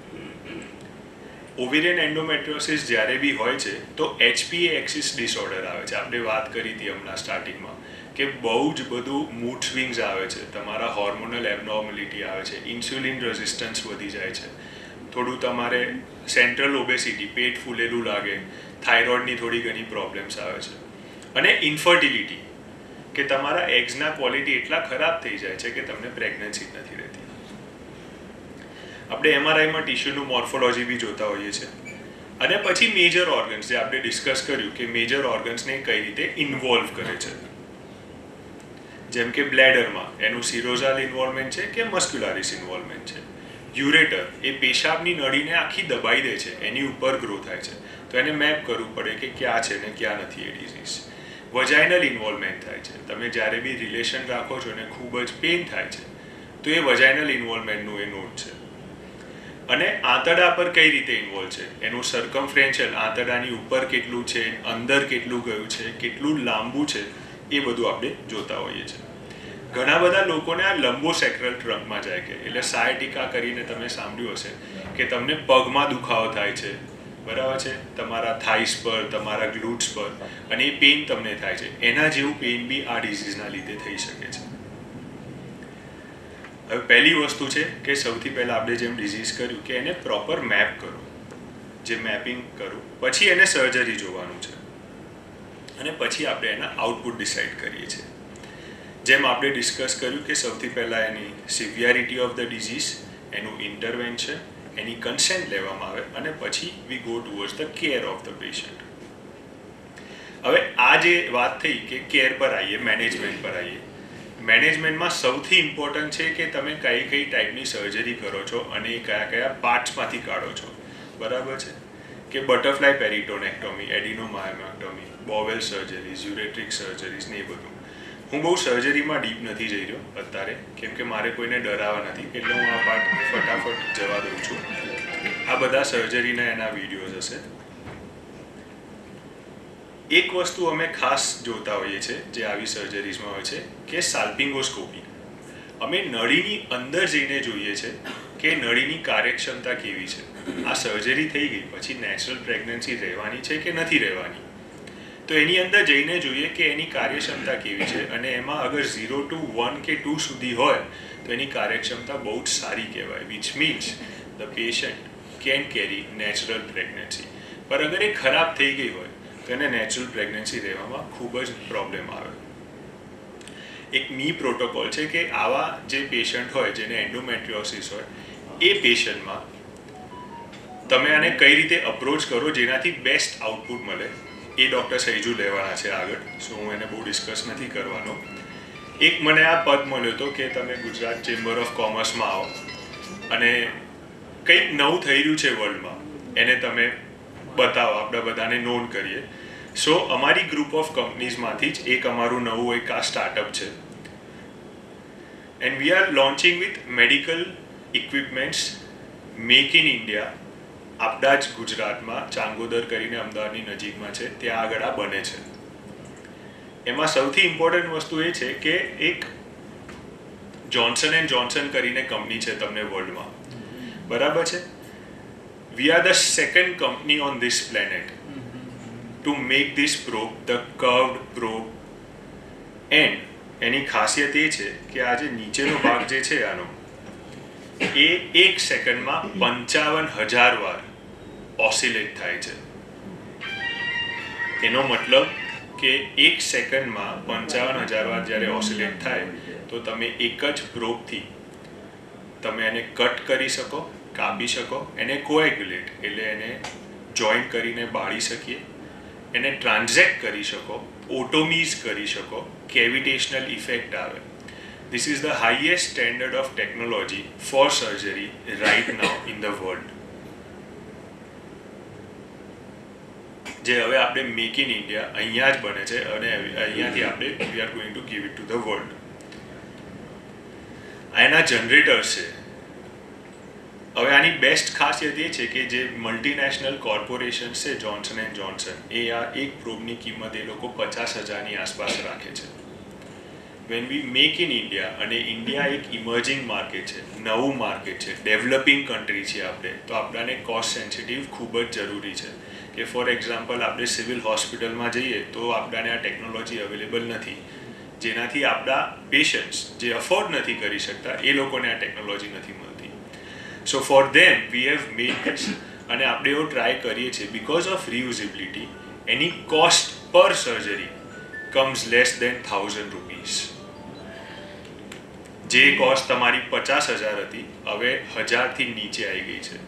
ઓવેરિયન એન્ડોમેટ્રિયોસિસ જ્યારે બી હોય છે તો HPA એક્સિસ ડિસઓર્ડર આવે છે. આપણે વાત કરી હતી હમણાં સ્ટાર્ટિંગમાં કે બહુ જ બધું મૂડ સ્વિંગ્સ આવે છે, તમારા હોર્મોનલ એબનોર્મલિટી આવે છે, ઇન્સ્યુલિન રેઝિસ્ટન્સ વધી જાય છે, થોડું તમારે સેન્ટ્રલ ઓબેસિટી, પેટ ફૂલેલું લાગે, થાઇરોઇડની થોડી ઘણી પ્રોબ્લેમ્સ આવે છે. અને ઇન્ફર્ટિલિટી કે તમારા એગ્સના ક્વોલિટી એટલા ખરાબ થઈ જાય છે કે તમને પ્રેગ્નન્સી જ નથી રહેતી. આપણે MRIમાં ટિશ્યુનું મોર્ફોલોજી બી જોતા હોઈએ છીએ. અને પછી મેજર ઓર્ગન્સ, જે આપણે ડિસ્કસ કર્યું કે મેજર ઓર્ગન્સને કઈ રીતે ઇન્વોલ્વ કરે છે. જેમ કે બ્લેડરમાં એનું સિરોઝાલ ઇન્વોલ્વમેન્ટ છે કે મસ્ક્યુલારિસ ઇન્વોલ્વમેન્ટ છે. યુરેટર એ પેશાબની નળીને આખી દબાઈ દે છે, એની ઉપર ગ્રો થાય છે, તો એને મેપ કરવું પડે કે ક્યાં છે ને ક્યાં નથી એ ડિઝીઝ. વજાઇનલ ઇન્વોલ્વમેન્ટ થાય છે, તમે જ્યારે બી રિલેશન રાખો છો ને ખૂબ જ પેઇન થાય છે તો એ વજાઇનલ ઇન્વોલ્વમેન્ટનું એ નોટ છે. અને આંતરડા પર કઈ રીતે ઇન્વોલ્વ છે, એનું સર્કમફરન્શિયલ આંતરડાની ઉપર કેટલું છે, અંદર કેટલું ગયું છે, કેટલું લાંબુ છે, એ બધું આપણે જોતા હોઈએ છીએ. ઘણા બધા લોકોને આ લંબોસેક્રલ ટ્રંકમાં જાય કે એટલે સાયટિકા કરીને તમે સાંભળ્યું હશે કે તમને પગમાં દુખાવો થાય છે, બરાબર છે, તમારા થાઇસ પર, તમારા ગ્લુટ્સ પર, અને એ પેઇન તમને થાય છે. એના જેવું પેઇન બી આ ડિઝીઝના લીધે થઈ શકે છે. હવે પહેલી વસ્તુ છે કે સૌથી પહેલાં આપણે જેમ ડિઝીઝ કર્યું કે એને પ્રોપર મેપ કરો, જે મેપિંગ કરું પછી એને સર્જરી જોવાનું છે અને પછી આપણે એના આઉટપુટ ડિસાઇડ કરીએ છીએ. જેમ આપણે ડિસ્કસ કર્યું કે સૌથી પહેલાં એની સિવિયરિટી ઓફ ધ ડિઝીઝ, એનું ઇન્ટરવેન્શન, એની કન્સેન્ટ લેવામાં આવે અને પછી we go towards the care of the patient. હવે આ જે વાત થઈ કે કેર પર આવીએ, મેનેજમેન્ટ પર આવીએ. મેનેજમેન્ટમાં સૌથી ઇમ્પોર્ટન્ટ છે કે તમે કઈ કઈ ટાઈપની સર્જરી કરો છો અને એ કયા કયા પાર્ટ્સમાંથી કાઢો છો, બરાબર છે. કે બટરફ્લાય પેરિટોનેક્ટોમી, એડિનોમાયોમેક્ટોમી, બોવેલ સર્જરીઝ, યુરેટ્રિક સર્જરીઝ ને એ બધું. હું બહુ સર્જરીમાં ડીપ નથી જઈ રહ્યો અત્યારે, કેમ કે મારે કોઈને ડરાવવા નથી, એટલે હું આ પાર્ટ ફટાફટ જવા દઉં છું. આ બધા સર્જરીના એના વિડીયોઝ હશે. એક વસ્તુ અમે ખાસ જોતા હોઈએ છીએ જે આવી સર્જરીઝમાં હોય છે કે સાલ્પિંગોસ્કોપી. અમે નળીની અંદર જઈને જોઈએ છે કે નળીની કાર્યક્ષમતા કેવી છે. આ સર્જરી થઈ ગઈ પછી નેચરલ પ્રેગ્નન્સી રહેવાની છે કે નથી રહેવાની, તો એની અંદર જઈને જોઈએ કે એની કાર્યક્ષમતા કેવી છે. અને એમાં અગર 0 to 1 કે 2 સુધી હોય તો એની કાર્યક્ષમતા બહુ જ સારી કહેવાય, which means the patient can carry natural pregnancy. પર અગર એ ખરાબ થઈ ગઈ હોય તો એને નેચરલ પ્રેગ્નન્સી રહેવામાં ખૂબ જ પ્રોબ્લેમ આવે. એક મી પ્રોટોકોલ છે કે આવા જે પેશન્ટ હોય જેને એન્ડોમેટ્રિયોસિસ હોય એ પેશન્ટમાં તમે આને કઈ રીતે અપ્રોચ કરો જેનાથી બેસ્ટ આઉટપુટ મળે એ ડૉક્ટર સૈજુ લેવાના છે આગળ. સો હું એને બહુ ડિસ્કસ નથી કરવાનો. એક મને આ પદ મળ્યો હતો કે તમે ગુજરાત ચેમ્બર ઓફ કોમર્સમાં આવો અને કંઈક નવું થઈ રહ્યું છે વર્લ્ડમાં એને તમે બતાવો, આપણે બધાને નોન કરીએ. સો અમારી ગ્રુપ ઓફ કંપનીઝમાંથી જ એક અમારું નવું એક આ સ્ટાર્ટઅપ છે and we are launching with medical equipments make in India. આપણા જ ગુજરાતમાં ચાંગોદર કરીને અમદાવાદની નજીકમાં છે, ત્યાં આગળ આ બને છે. એમાં સૌથી ઇમ્પોર્ટન્ટ વસ્તુ એ છે કે એક જોન્સન એન્ડ જોન્સન કરીને કંપની છે તમને વર્લ્ડમાં, બરાબર છે. We are the second company on this planet to make this probe, the curved probe. And એની ખાસિયત એ છે કે આ જે નીચેનો ભાગ જે છે આનો એ 1 સેકન્ડમાં 55,000 વાર ઓસિલેટ થાય છે. એનો મતલબ કે 1 સેકન્ડમાં 55,000 વાર જ્યારે ઓસિલેટ થાય તો તમે એક જ પ્રોબથી તમે એને કટ કરી શકો, કાપી શકો, એને કોએગ્યુલેટ એટલે એને જોઈન્ટ કરીને બાળી શકીએ, એને ટ્રાન્ઝેક્ટ કરી શકો, ઓટોમીઝ કરી શકો, કેવિટેશનલ ઇફેક્ટ આવે. This is the highest standard of technology for surgery right now in the world. જે હવે આપણે મેક ઇન ઇન્ડિયા અહીંયા જ બને છે અને અહીંયાથી આપણે વી are going to give it to the world. એના જનરેટર્સ છે. હવે આની બેસ્ટ ખાસિયત એ છે કે જે મલ્ટીનેશનલ કોર્પોરેશન્સ છે જોન્સન એન્ડ જોન્સન, એ આ એક પ્રોબની કિંમત એ લોકો 50,000ની આસપાસ રાખે છે. When we make in India, અને ઇન્ડિયા એક ઇમર્જિંગ માર્કેટ છે, નવું માર્કેટ છે, ડેવલપિંગ કન્ટ્રી છે આપણે, તો આપણાને કોસ્ટ સેન્સિટિવ ખૂબ જ જરૂરી છે. કે ફોર એક્ઝામ્પલ આપણે સિવિલ હોસ્પિટલમાં જઈએ તો આપણાને આ ટેકનોલોજી અવેલેબલ નથી, જેનાથી આપણા પેશન્ટ્સ જે અફોર્ડ નથી કરી શકતા એ લોકોને આ ટેકનોલોજી નથી મળતી. So for them we have made this. અને આપણે એવો ટ્રાય કરીએ છીએ બિકોઝ ઓફ રિયુઝિબિલિટી એની કોસ્ટ પર surgery comes less than 1,000 rupees. જે કોસ્ટ તમારી 50,000 હતી હવે 1,000થી નીચે આવી ગઈ છે.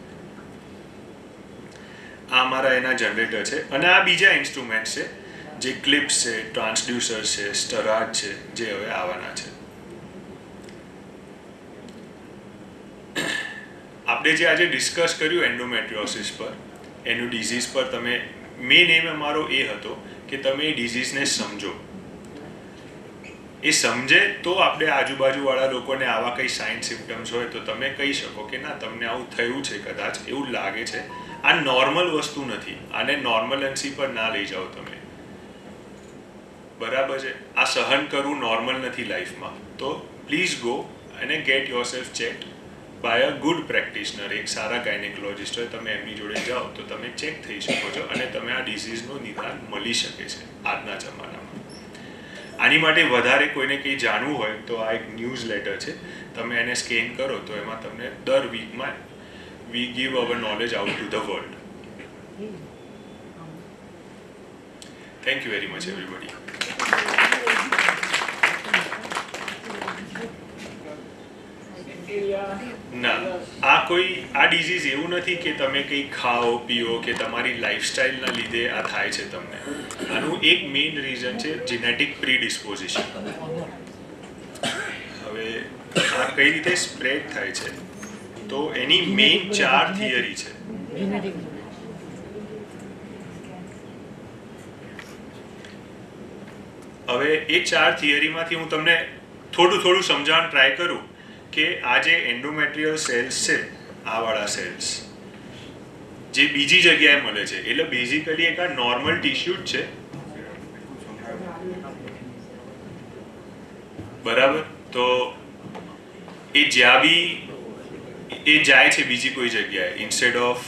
આ અમારા એના જનરેટર છે. અને આ બીજા ઇન્સ્ટ્રુમેન્ટ છે જે ક્લિપ્સ છે, ટ્રાન્સડ્યુસર છે, સ્ટરાટ છે, જે હવે આવવાના છે. આપણે જે આજે ડિસ્કસ કર્યું એન્ડોમેટ્રિયોસિસ પર, એનું ડિઝીઝ પર, તમે મેઇન એમ અમારો એ હતો કે તમે એ ડિઝીઝને સમજો. એ સમજે તો આપણે આજુબાજુવાળા લોકોને આવા કંઈ સાઇન સિમ્ટમ્સ હોય તો તમે કહી શકો કે ના તમને આવું થયું છે, કદાચ એવું લાગે છે, આ નોર્મલ વસ્તુ નથી, આને નોર્મલન્સી પર ના લઈ જાઓ તમે. બરાબર છે, આ સહન કરવું નોર્મલ નથી લાઈફમાં. તો પ્લીઝ ગો અને get yourself check by a good practitioner. એક સારા ગાયનેકોલોજિસ્ટ હોય, તમે એમની જોડે જાઓ તો તમે ચેક થઈ શકો છો અને તમે આ ડિઝીઝનું નિદાન મળી શકે છે આજના જમાનામાં. આની માટે વધારે કોઈને કંઈ જાણવું હોય તો આ એક ન્યૂઝ લેટર છે, તમે એને સ્કેન કરો તો એમાં તમને દર વીકમાં we give our knowledge out to the world. Thank you very much everybody. ના, આ ડિઝીઝ એવું નથી કે તમે કંઈ ખાઓ પીઓ કે તમારી લાઈફસ્ટાઈલના લીધે આ થાય છે તમને. આનું એક મેઇન રીઝન છે જેનેટિક પ્રીડિસ્પોઝિશન. હવે આ કઈ રીતે સ્પ્રેડ થાય છે તો એની મેઇન 4 થિયરી છે. હવે એ 4 થિયરીમાંથી હું તમને થોડું સમજાવવાનું ટ્રાય કરું કે આ જે એન્ડોમેટ્રિયલ સેલ્સ છે, આ વાળા સેલ્સ જે બીજી જગ્યાએ મળે છે, એટલે બેઝિકલી એક આ નોર્મલ ટિશ્યુ જ છે. બરાબર, તો એ જ્યાં બી એ જાય છે બીજી કોઈ જગ્યાએ, ઇન્સ્ટેડ ઓફ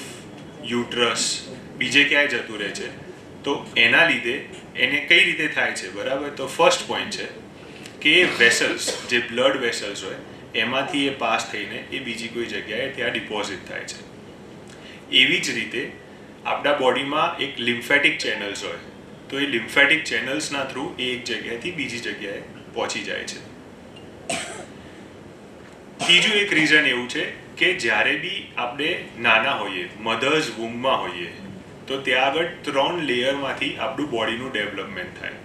યુટ્રસ બીજે ક્યાંય જતું રહે છે, તો એના લીધે એને કઈ રીતે થાય છે. બરાબર, તો ફર્સ્ટ પોઈન્ટ છે કે એ વેસલ્સ, જે બ્લડ વેસલ્સ હોય એમાંથી એ પાસ થઈને એ બીજી કોઈ જગ્યાએ ત્યાં ડિપોઝિટ થાય છે. એવી જ રીતે આપણા બોડીમાં એક લિમ્ફેટિક ચેનલ્સ હોય, તો એ લિમ્ફેટિક ચેનલ્સના થ્રુ એ એક જગ્યાએથી બીજી જગ્યાએ પહોંચી જાય છે. ત્રીજું એક રીઝન એવું છે કે જ્યારે બી આપણે નાના હોઈએ, મધર્સ વૂમમાં હોઈએ, તો ત્યાં આગળ 3 લેયરમાંથી આપણું બોડીનું ડેવલપમેન્ટ થાય.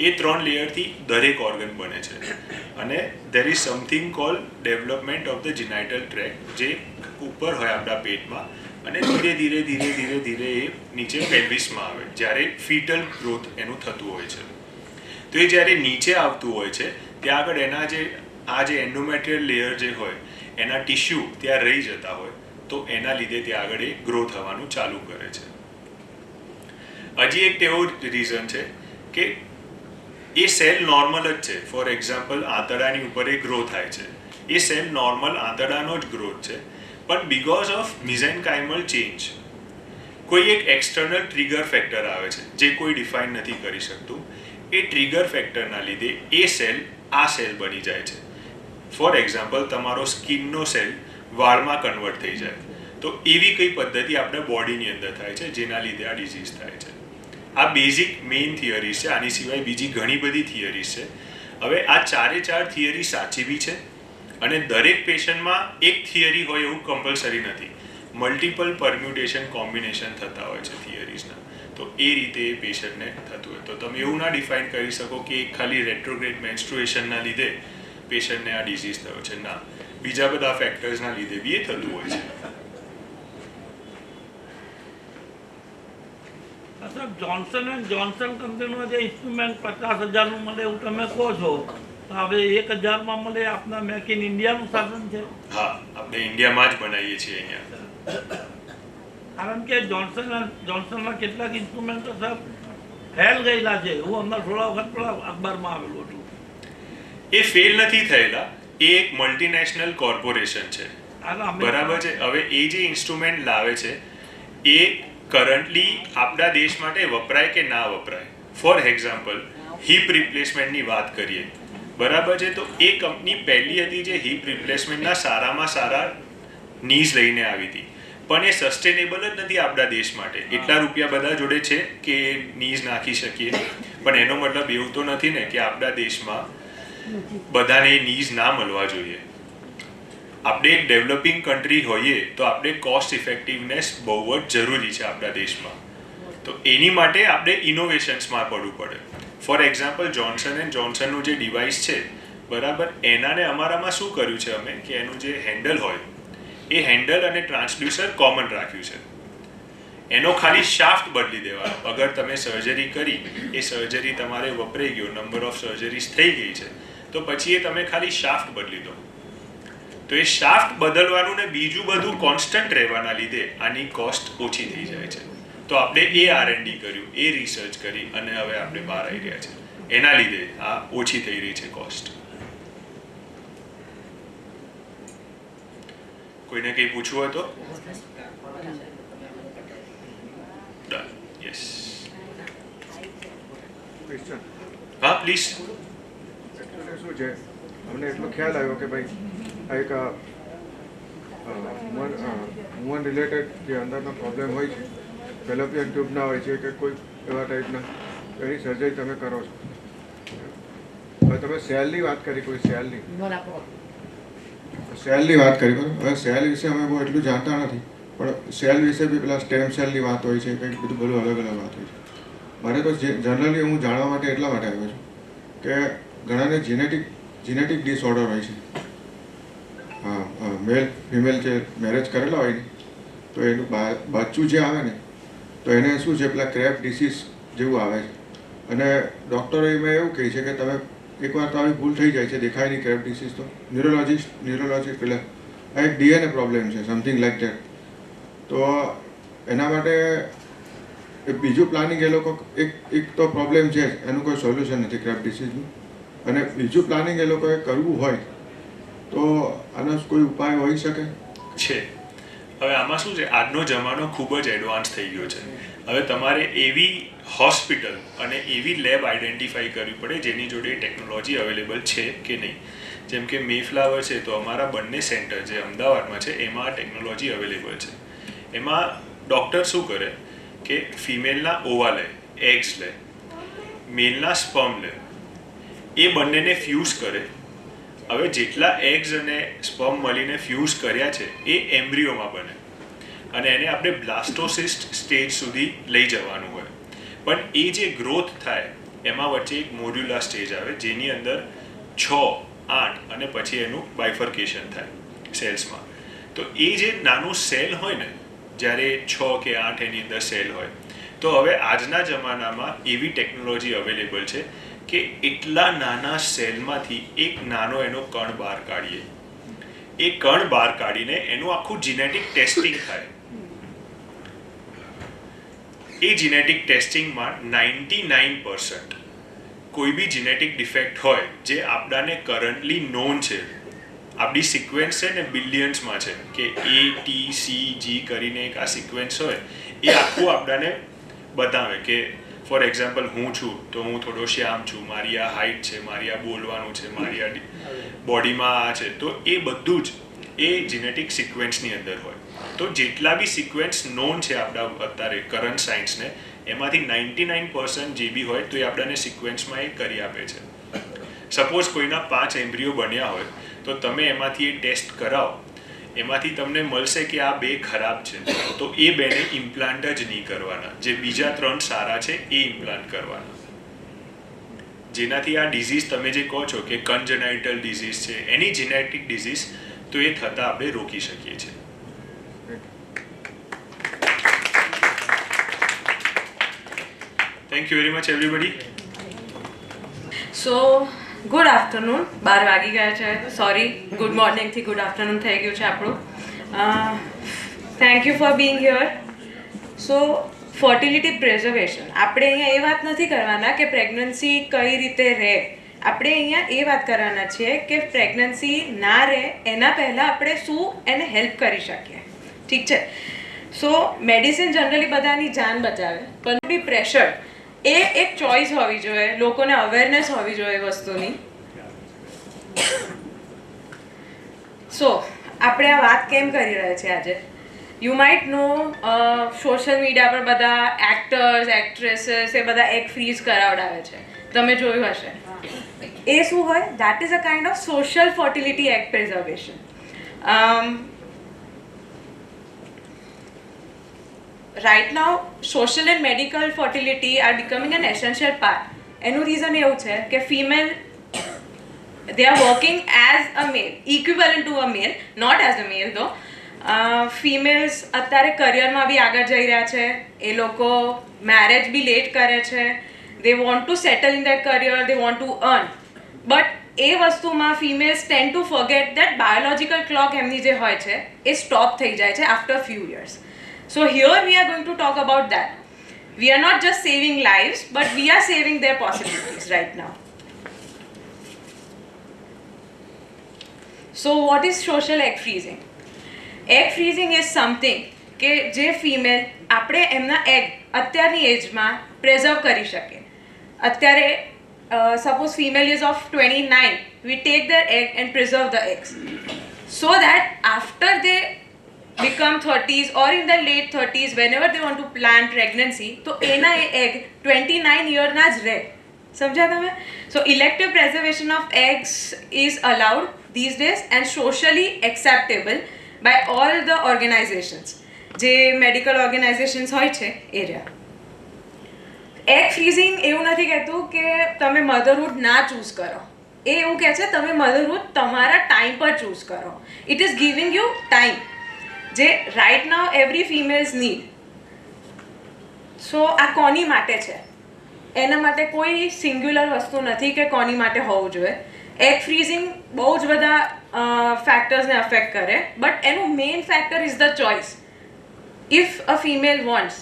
એ 3 લેયરથી દરેક ઓર્ગન બને છે અને there is something call development of the genital tract, જે ઉપર હોય આપણા પેટમાં અને ધીરે ધીરે એ નીચે પેલ્વિસમાં આવે જ્યારે ફીટલ ગ્રોથ એનું થતું હોય છે. તો એ જ્યારે નીચે આવતું હોય છે ત્યાં આગળ એના જે એન્ડોમેટ્રિયલ લેયર જે હોય એના ટિશ્યુ ત્યાં રહી જતા હોય, તો એના લીધે ત્યાં આગળ એ ગ્રો થવાનું ચાલુ કરે છે. હજી એક એવો રીઝન છે કે એ સેલ નોર્મલ જ છે. ફોર એક્ઝામ્પલ, આંતરડાની ઉપર એ ગ્રો થાય છે, એ સેલ નોર્મલ આંતરડાનો જ ગ્રોથ છે, પણ બિકોઝ ઓફ મિઝેનકાઇમલ ચેન્જ કોઈ એક એક્સટર્નલ ટ્રિગર ફેક્ટર આવે છે જે કોઈ ડિફાઇન નથી કરી શકતું. એ ટ્રિગર ફેક્ટરના લીધે એ સેલ આ સેલ બની જાય છે. ફોર એક્ઝામ્પલ, તમારો સ્કિનનો સેલ વાળમાં કન્વર્ટ થઈ જાય, તો એવી કઈ પદ્ધતિ આપણા બોડીની અંદર થાય છે જેના લીધે આ ડિઝીઝ થાય છે. આ બેઝિક મેઇન થિયરીઝ છે. આની સિવાય બીજી ઘણી બધી થિયરીઝ છે. હવે આ 4 થિયરી સાચી બી છે અને દરેક પેશન્ટમાં એક થિયરી હોય એવું કમ્પલસરી નથી. મલ્ટિપલ પરમ્યુટેશન કોમ્બિનેશન થતા હોય છે થિયરીઝના. તો એ રીતે એ પેશન્ટને થતું હોય તો તમે એવું ના ડિફાઇન કરી શકો કે ખાલી રેટ્રોગ્રેડ મેન્સ્ટ્રુએશનના લીધે પેશન્ટને આ ડિઝીઝ થયો છે. ના, બીજા બધા ફેક્ટર્સના લીધે બી એ થતું હોય છે. જોન્સન એન્ડ જોન્સન કંપનીનું જે ઇન્સ્ટ્રુમેન્ટ 50,000નું મળે એવું તમે કહો છો, તો હવે 1,000માં મળે આપના મેક ઇન ઇન્ડિયાનું સાધન છે? હા, આપણે ઇન્ડિયામાં જ બનાવીએ છીએ અહીંયા. કારણ કે જોન્સનના કેટલાક ઇન્સ્ટ્રુમેન્ટો સાહેબ ફેલ ગયેલા છે, હું હમણાં થોડા વખત પેલા અખબારમાં આવેલું હતું. એ ફેલ નથી થયેલા, એ એક મલ્ટીનેશનલ કોર્પોરેશન છે. બરાબર છે. હવે એ જે ઇન્સ્ટ્રુમેન્ટ લાવે છે એ કરન્ટલી આપણા દેશ માટે વપરાય કે ના વપરાય. ફોર એક્ઝામ્પલ, હિપ રિપ્લેસમેન્ટની વાત કરીએ, બરાબર છે, તો એ કંપની પહેલી હતી જે હિપ રિપ્લેસમેન્ટના સારામાં સારા નીઝ લઈને આવી હતી, પણ એ સસ્ટેનેબલ જ નથી આપણા દેશ માટે. એટલા રૂપિયા બધા જોડે છે કે નીઝ નાખી શકીએ, પણ એનો મતલબ એવું તો નથી ને કે આપણા દેશમાં બધાને નીઝ ના મળવા જોઈએ. આપણે એક ડેવલપિંગ કન્ટ્રી હોઈએ તો આપણે કોસ્ટ ઇફેક્ટિવનેસ બહુ જ જરૂરી છે આપણા દેશમાં. તો એની માટે આપણે ઇનોવેશન્સમાં પડવું પડે. ફોર એક્ઝામ્પલ જોન્સનનું જે ડિવાઇસ છે બરાબર, એનાને અમારામાં શું કર્યું છે અમે કે એનું જે હેન્ડલ હોય એ હેન્ડલ અને ટ્રાન્સડ્યુસર કોમન રાખ્યું છે. એનો ખાલી શાફ્ટ બદલી દેવાનો. અગર તમે સર્જરી કરી, એ સર્જરી તમારે વપરાઈ ગયો, નંબર ઓફ સર્જરીઝ થઈ ગઈ છે, તો પછી એ તમે ખાલી શાફ્ટ બદલી દો. તો એ શાફ્ટ બદલવાનું ને બીજું બધું કોન્સ્ટન્ટ રહેવાના લીધે આની કોસ્ટ ઓછી થઈ જાય છે. તો આપણે એ R&D કર્યું, એ રિસર્ચ કરી અને હવે આપણે બહાર આવી રહ્યા છે. એના લીધે આ ઓછી થઈ રહી છે કોસ્ટ. કોઈને કંઈ પૂછવું હોય તો? યસ, હા પ્લીઝ. શું છે, અમને એટલો ખ્યાલ આવ્યો કે ભાઈ આ એક વુમન રિલેટેડ જે અંદરનો પ્રોબ્લેમ હોય છે, ફેલોપિયન ટ્યુબના હોય છે કે કોઈ એવા ટાઈપના, એની સર્જરી તમે કરો છો. હવે તમે સેલની વાત કરી, કોઈ સેલની વાત કરી, બરાબર. હવે સેલ વિશે અમે બહુ એટલું જાણતા નથી, પણ સેલ વિશે બી પેલા સ્ટેમ સેલની વાત હોય છે, કંઈક બધું અલગ અલગ વાત હોય છે. મારે તો જનરલી હું જાણવા માટે એટલા માટે આવ્યો છું કે ઘણાને જીનેટિક ડિસઓર્ડર હોય છે. હા, મેલ ફિમેલ જે મેરેજ કરેલા હોય ને, તો એનું બચ્ચું જે આવે ને, તો એને શું છે, પેલા ક્રેપ ડિસીઝ જેવું આવે છે. અને ડૉક્ટરો એમાં એવું કહે છે કે તમે એકવાર તો આવી ભૂલ થઈ જાય છે, દેખાય નહીં ક્રેપ ડિસીઝ, તો ન્યુરોલોજીસ્ટ પેલા આ એક DNA પ્રોબ્લેમ છે, સમથિંગ લાઈક ધેટ. તો એના માટે બીજું પ્લાનિંગ એ લોકો એક તો પ્રોબ્લેમ છે, એનું કોઈ સોલ્યુશન નથી ક્રેપ ડિસીઝનું. અને બીજું પ્લાનિંગ એ લોકોએ કરવું હોય તો આનો કોઈ ઉપાય હોઈ શકે છે. હવે આમાં શું છે, આજનો જમાનો ખૂબ જ એડવાન્સ થઈ ગયો છે. હવે તમારે એવી હોસ્પિટલ અને એવી લેબ આઈડેન્ટિફાઈ કરવી પડે જેની જોડે ટેકનોલોજી અવેલેબલ છે કે નહીં. જેમ કે મેફ્લાવર છે, તો અમારા બંને સેન્ટર જે અમદાવાદમાં છે એમાં આ ટેકનોલોજી અવેલેબલ છે. એમાં ડૉક્ટર શું કરે કે ફિમેલના ઓવા લે, એગ્સ લે, મેલના સ્પર્મ લે, એ બંનેને ફ્યુઝ કરે. હવે જેટલા એગ્સ અને સ્પર્મ મળીને ફ્યુઝ કર્યા છે એ એમ્બ્રિયોમાં બને અને એને આપણે બ્લાસ્ટોસિસ્ટ સ્ટેજ સુધી લઈ જવાનું હોય. પણ એ જે ગ્રોથ થાય એમાં વચ્ચે એક મોડ્યુલા સ્ટેજ આવે જેની અંદર 6, 8 અને પછી એનું બાયફર્કેશન થાય સેલ્સમાં. તો એ જે નાનું સેલ હોય ને, જ્યારે 6 કે 8 એની અંદર સેલ હોય, તો હવે આજના જમાનામાં એવી ટેકનોલોજી અવેલેબલ છે કે એટલા નાના સેલમાંથી એક નાનો એનો કણ બહાર કાઢીએ. એ કણ બહાર કાઢીને એનું આખું જીનેટિક ટેસ્ટિંગ થાય. એ જીનેટિક ટેસ્ટિંગમાં 99% કોઈ બી જીનેટિક ડિફેક્ટ હોય જે આપણાને કરન્ટલી નોન છે, આપણી સિક્વન્સ છે ને બિલિયન્સમાં છે કે ATCG કરીને એક આ સિક્વન્સ હોય, એ આખું આપણાને બતાવે કે ફોર એક્ઝામ્પલ હું છું તો હું થોડો શ્યામ છું, મારી આ હાઇટ છે, મારી આ બોલવાનું છે, મારી આ બોડીમાં આ છે, તો એ બધું જ એ જીનેટિક સિક્વન્સની અંદર હોય. તો જેટલા બી સિક્વન્સ નોન છે આપણા અત્યારે કરંટ સાયન્સને, એમાંથી 99% જે બી હોય તો એ આપણાને સિક્વન્સમાં એ કરી આપે છે. સપોઝ કોઈના 5 એમ્બ્રિયો બન્યા હોય તો તમે એમાંથી એ ટેસ્ટ કરાવો, એમાંથી તમને મળશે કે આ 2 ખરાબ છે, તો એ 2ને ઇમ્પ્લાન્ટ જ નહીં કરવાના, જે બીજા 3 સારા છે એ ઇમ્પ્લાન્ટ કરવાના. જેનાથી આ ડિઝીઝ તમે જે કહો છો કે કન્જનાઇટલ ડિઝીઝ છે, એની જીનેટિક ડિઝીઝ, તો એ થતાં આપણે રોકી શકીએ છીએ. Thank you very much everybody. So good afternoon. 12 વાગી ગયા છે, સોરી, ગુડ મોર્નિંગથી ગુડ આફ્ટરનૂન થઈ ગયું છે આપણું. Thank you for Bing here. So fertility preservation, આપણે અહીંયા એ વાત નથી કરવાના કે પ્રેગ્નન્સી કઈ રીતે રહે, આપણે અહીંયા એ વાત કરવાના છીએ કે પ્રેગ્નન્સી ના રહે એના પહેલાં આપણે શું એને હેલ્પ કરી શકીએ. ઠીક છે. સો મેડિસિન જનરલી બધાની જાન બચાવે, પણ બી પ્રેશર એ એક ચોઇસ હોવી જોઈએ, લોકોને અવેરનેસ હોવી જોઈએ વસ્તુની. સો આપણે આ વાત કેમ કરી રહ્યા છીએ આજે? You might know social media પર બધા એક્ટર્સ, એક્ટ્રેસીસ એ બધા એગ ફ્રીઝ કરાવડાવે છે, તમે જોયું હશે. એ શું હોય? That is a kind of social fertility egg preservation. Right now social and medical fertility are becoming an essential part. એનું રીઝન એવું છે કે female they are working as a male, equivalent to a male, not as a male though. Females અત્યારે કરિયરમાં બી આગળ જઈ રહ્યા છે, એ લોકો મેરેજ બી લેટ કરે છે, they want to settle in their career, they want to earn, but એ વસ્તુમાં females tend to forget that biological clock એમની જે હોય છે એ સ્ટોપ થઈ જાય છે after few years. So here we are going to talk about that. We are not just saving lives, but we are saving their possibilities right now. So what is social egg freezing? Egg freezing is something કે જે ફિમેલ આપણે એમના એગ અત્યારની એજમાં પ્રિઝર્વ કરી શકીએ. અત્યારે suppose female ease of 29, we take their egg and preserve the eggs so that after they become 30s or in their late 30s whenever they want to plan pregnancy તો એના એગ 29 યરના જ રહે. સમજ્યા તમે? So elective preservation of eggs is allowed these days and socially acceptable by all the organizations. જે મેડિકલ ઓર્ગેનાઇઝેશન્સ હોય છે એ રહ્યા. એગ ફ્રીઝિંગ એવું નથી કહેતું કે તમે મધરહુડ ના ચૂઝ કરો, એ એવું કહે છે તમે મધરહુડ તમારા ટાઈમ પર ચૂઝ કરો. It is giving you time જે right now every females need. So આ કોની માટે છે? એના માટે કોઈ સિંગ્યુલર વસ્તુ નથી કે કોની માટે હોવું જોઈએ. એગ ફ્રીઝિંગ બહુ જ બધા ફેક્ટર્સને અફેક્ટ કરે, બટ એનું main factor is the choice. If a female wants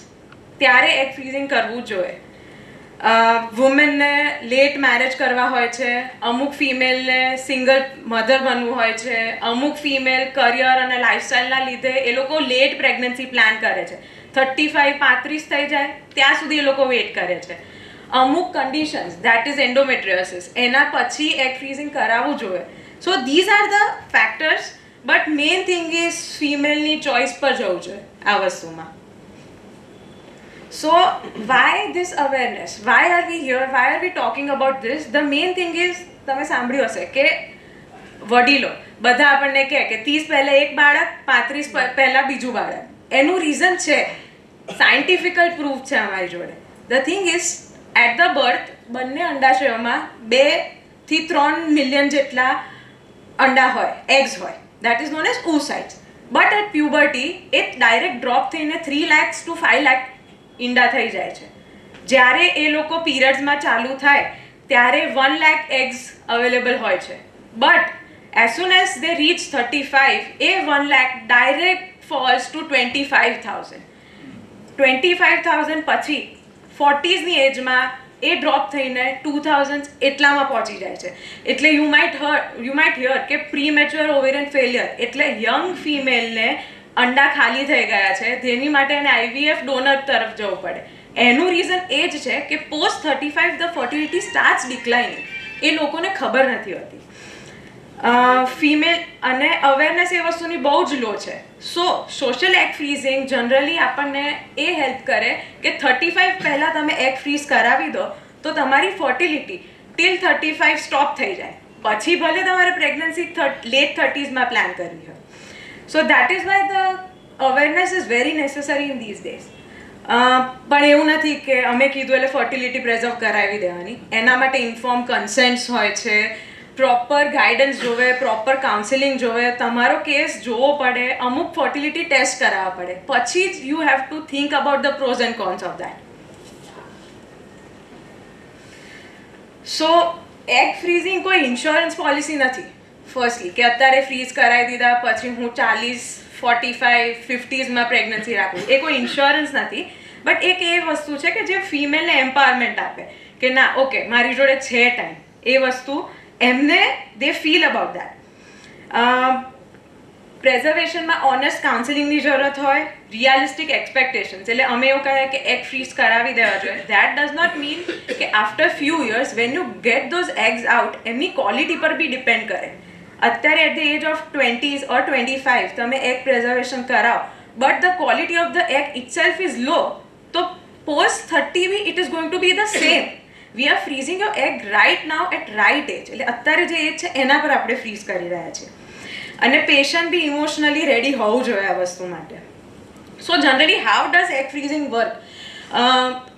ત્યારે એગ ફ્રીઝિંગ કરવું જોઈએ. વુમેનને લેટ મેરેજ કરવા હોય છે, અમુક ફિમેલને સિંગલ મધર બનવું હોય છે, અમુક ફિમેલ કરિયર અને લાઇફસ્ટાઇલના લીધે એ લોકો લેટ પ્રેગ્નન્સી પ્લાન કરે છે. 35-35 થઈ જાય ત્યાં સુધી એ લોકો વેઇટ કરે છે. અમુક કન્ડિશન્સ દેટ ઇઝ એન્ડોમેટ્રિયોસિસ, એના પછી એગ ફ્રીઝિંગ કરાવવું જોઈએ. So these are the factors, but main thing is ફિમેલની ચોઇસ પર જવું જોઈએ આ વસ્તુમાં. So why this awareness? Why are we here? Why are we talking about this? The main thing is, તમે સાંભળ્યું હશે કે વડીલો બધા આપણને કહે કે 30 પહેલાં એક બાળક, 35 પહેલાં બીજું બાળક. એનું રીઝન છે, સાયન્ટિફિકલ પ્રૂફ છે અમારી જોડે. The thing is at the birth બંને અંડાશયોમાં 2 થી 3 મિલિયન જેટલા અંડા હોય, એગ્સ હોય, that is known as oocytes. But at puberty એ ડાયરેક્ટ ડ્રોપ થઈને 3 lakhs to 5 lakh ઈંડા થઈ જાય છે. જ્યારે એ લોકો પીરિયડ્સમાં ચાલુ થાય ત્યારે 1 lakh એગ્સ અવેલેબલ હોય છે, but as soon as they reach 35 એ 1 lakh ડાયરેક્ટ ફોલ્સ ટુ 25,000. 25,000 પછી 40sની એજમાં એ ડ્રોપ થઈને 2000 એટલામાં પહોંચી જાય છે. એટલે યુ માઇટ હિયર કે પ્રીમેચ્યોર ઓવેરિયન ફેલિયર એટલે યંગ ફિમેલને અંડા ખાલી થઈ ગયા છે, જેની માટે એને IVF ડોનર તરફ જવું પડે. એનું રીઝન એ જ છે કે પોસ્ટ 35 ધ ફર્ટિલિટી સ્ટાર્ટ્સ ડિક્લાઇનિંગ. એ લોકોને ખબર નથી હોતી. ફિમેલ અને અવેરનેસ એ વસ્તુની બહુ જ લો છે. સો સોશિયલ એગ ફ્રીઝિંગ જનરલી આપણને એ હેલ્પ કરે કે 35 પહેલાં તમે એગ ફ્રીઝ કરાવી દો તો તમારી ફર્ટિલિટી ટિલ 35 સ્ટોપ થઈ જાય. પછી ભલે તમારે પ્રેગ્નન્સી લેટ 30sમાં પ્લાન કરવી હોય. So that is why the awareness is very necessary in these days. પણ એવું નથી કે અમે કીધું એટલે ફર્ટિલિટી પ્રિઝર્વ કરાવી દેવાની. એના માટે ઇન્ફોર્મ કન્સેન્ટ્સ હોય છે, પ્રોપર ગાઈડન્સ જોવે, પ્રોપર કાઉન્સેલિંગ જોવે, તમારો કેસ જોવો પડે, અમુક ફર્ટિલિટી ટેસ્ટ કરાવવા પડે, પછી જ you have to think about the pros and cons of that. So egg freezing કોઈ ઇન્સ્યોરન્સ પોલિસી નથી. ફર્સ્ટલી કે અત્યારે ફ્રીઝ કરાવી દીધા પછી હું 40, 45, 50sમાં પ્રેગ્નન્સી રાખું, એ કોઈ ઇન્સ્યોરન્સ નથી. બટ એક એ વસ્તુ છે કે જે ફિમેલને એમ્પાવરમેન્ટ આપે કે ના ઓકે મારી જોડે છે ટાઈમ. એ વસ્તુ એમને દે ફીલ અબાઉટ દેટ. પ્રેઝર્વેશનમાં ઓનેસ્ટ કાઉન્સેલિંગની જરૂરત હોય, રિયાલિસ્ટિક એક્સપેક્ટેશન્સ. એટલે અમે એવું કહીએ કે એગ ફ્રીઝ કરાવી દેવા જોઈએ. દેટ ડઝ નોટ મીન કે after few years when you get those eggs out એમની ક્વોલિટી પર બી ડિપેન્ડ કરે. અત્યારે at the age of 20s or 25 તમે એગ પ્રેઝર્વેશન કરાવો but the quality of the egg itself is low, તો પોસ્ટ 30 બી it is going to be the same. We are freezing your egg right now at right age. એટલે અત્યારે જે એજ છે એના પર આપણે ફ્રીઝ કરી રહ્યા છીએ. અને પેશન્ટ બી ઇમોશનલી રેડી હોવું જોઈએ આ વસ્તુ માટે. So generally how does egg freezing work?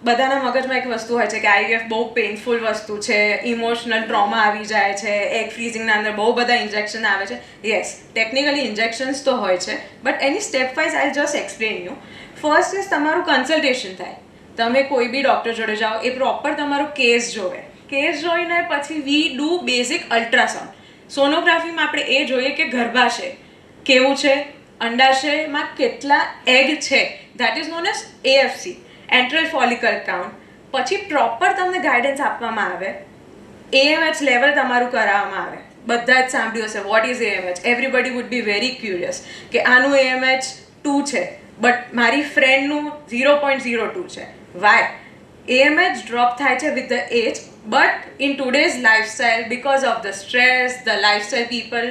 બધાના મગજમાં એક વસ્તુ હોય છે કે આઈવીએફ બહુ પેઇનફુલ વસ્તુ છે, ઇમોશનલ ટ્રોમા આવી જાય છે, એગ ફ્રીઝિંગના અંદર બહુ બધા ઇન્જેક્શન આવે છે. યસ, ટેકનિકલી ઇન્જેક્શન્સ તો હોય છે, but any step wise I just explain you. First is તમારું કન્સલ્ટેશન થાય. તમે કોઈ બી ડૉક્ટર જોડે જાઓ, એ પ્રોપર તમારો કેસ જોવે. કેસ જોઈને પછી વી ડુ બેઝિક અલ્ટ્રાસાઉન્ડ. સોનોગ્રાફીમાં આપણે એ જોઈએ કે ગર્ભાશય કેવું છે, અંડાશયમાં કેટલા એગ છે, that is known as AFC, antral follicle count. પછી પ્રોપર તમને ગાઈડન્સ આપવામાં આવે, AMH લેવલ તમારું કરાવવામાં આવે. બધા જ સાંભળ્યું હશે what is AMH. Everybody would be very curious કે આનું AMH 2 છે, બટ મારી ફ્રેન્ડનું 0.02 છે. વાય? AMH ડ્રોપ થાય છે with the age, but in today's lifestyle, because of the stress, the lifestyle people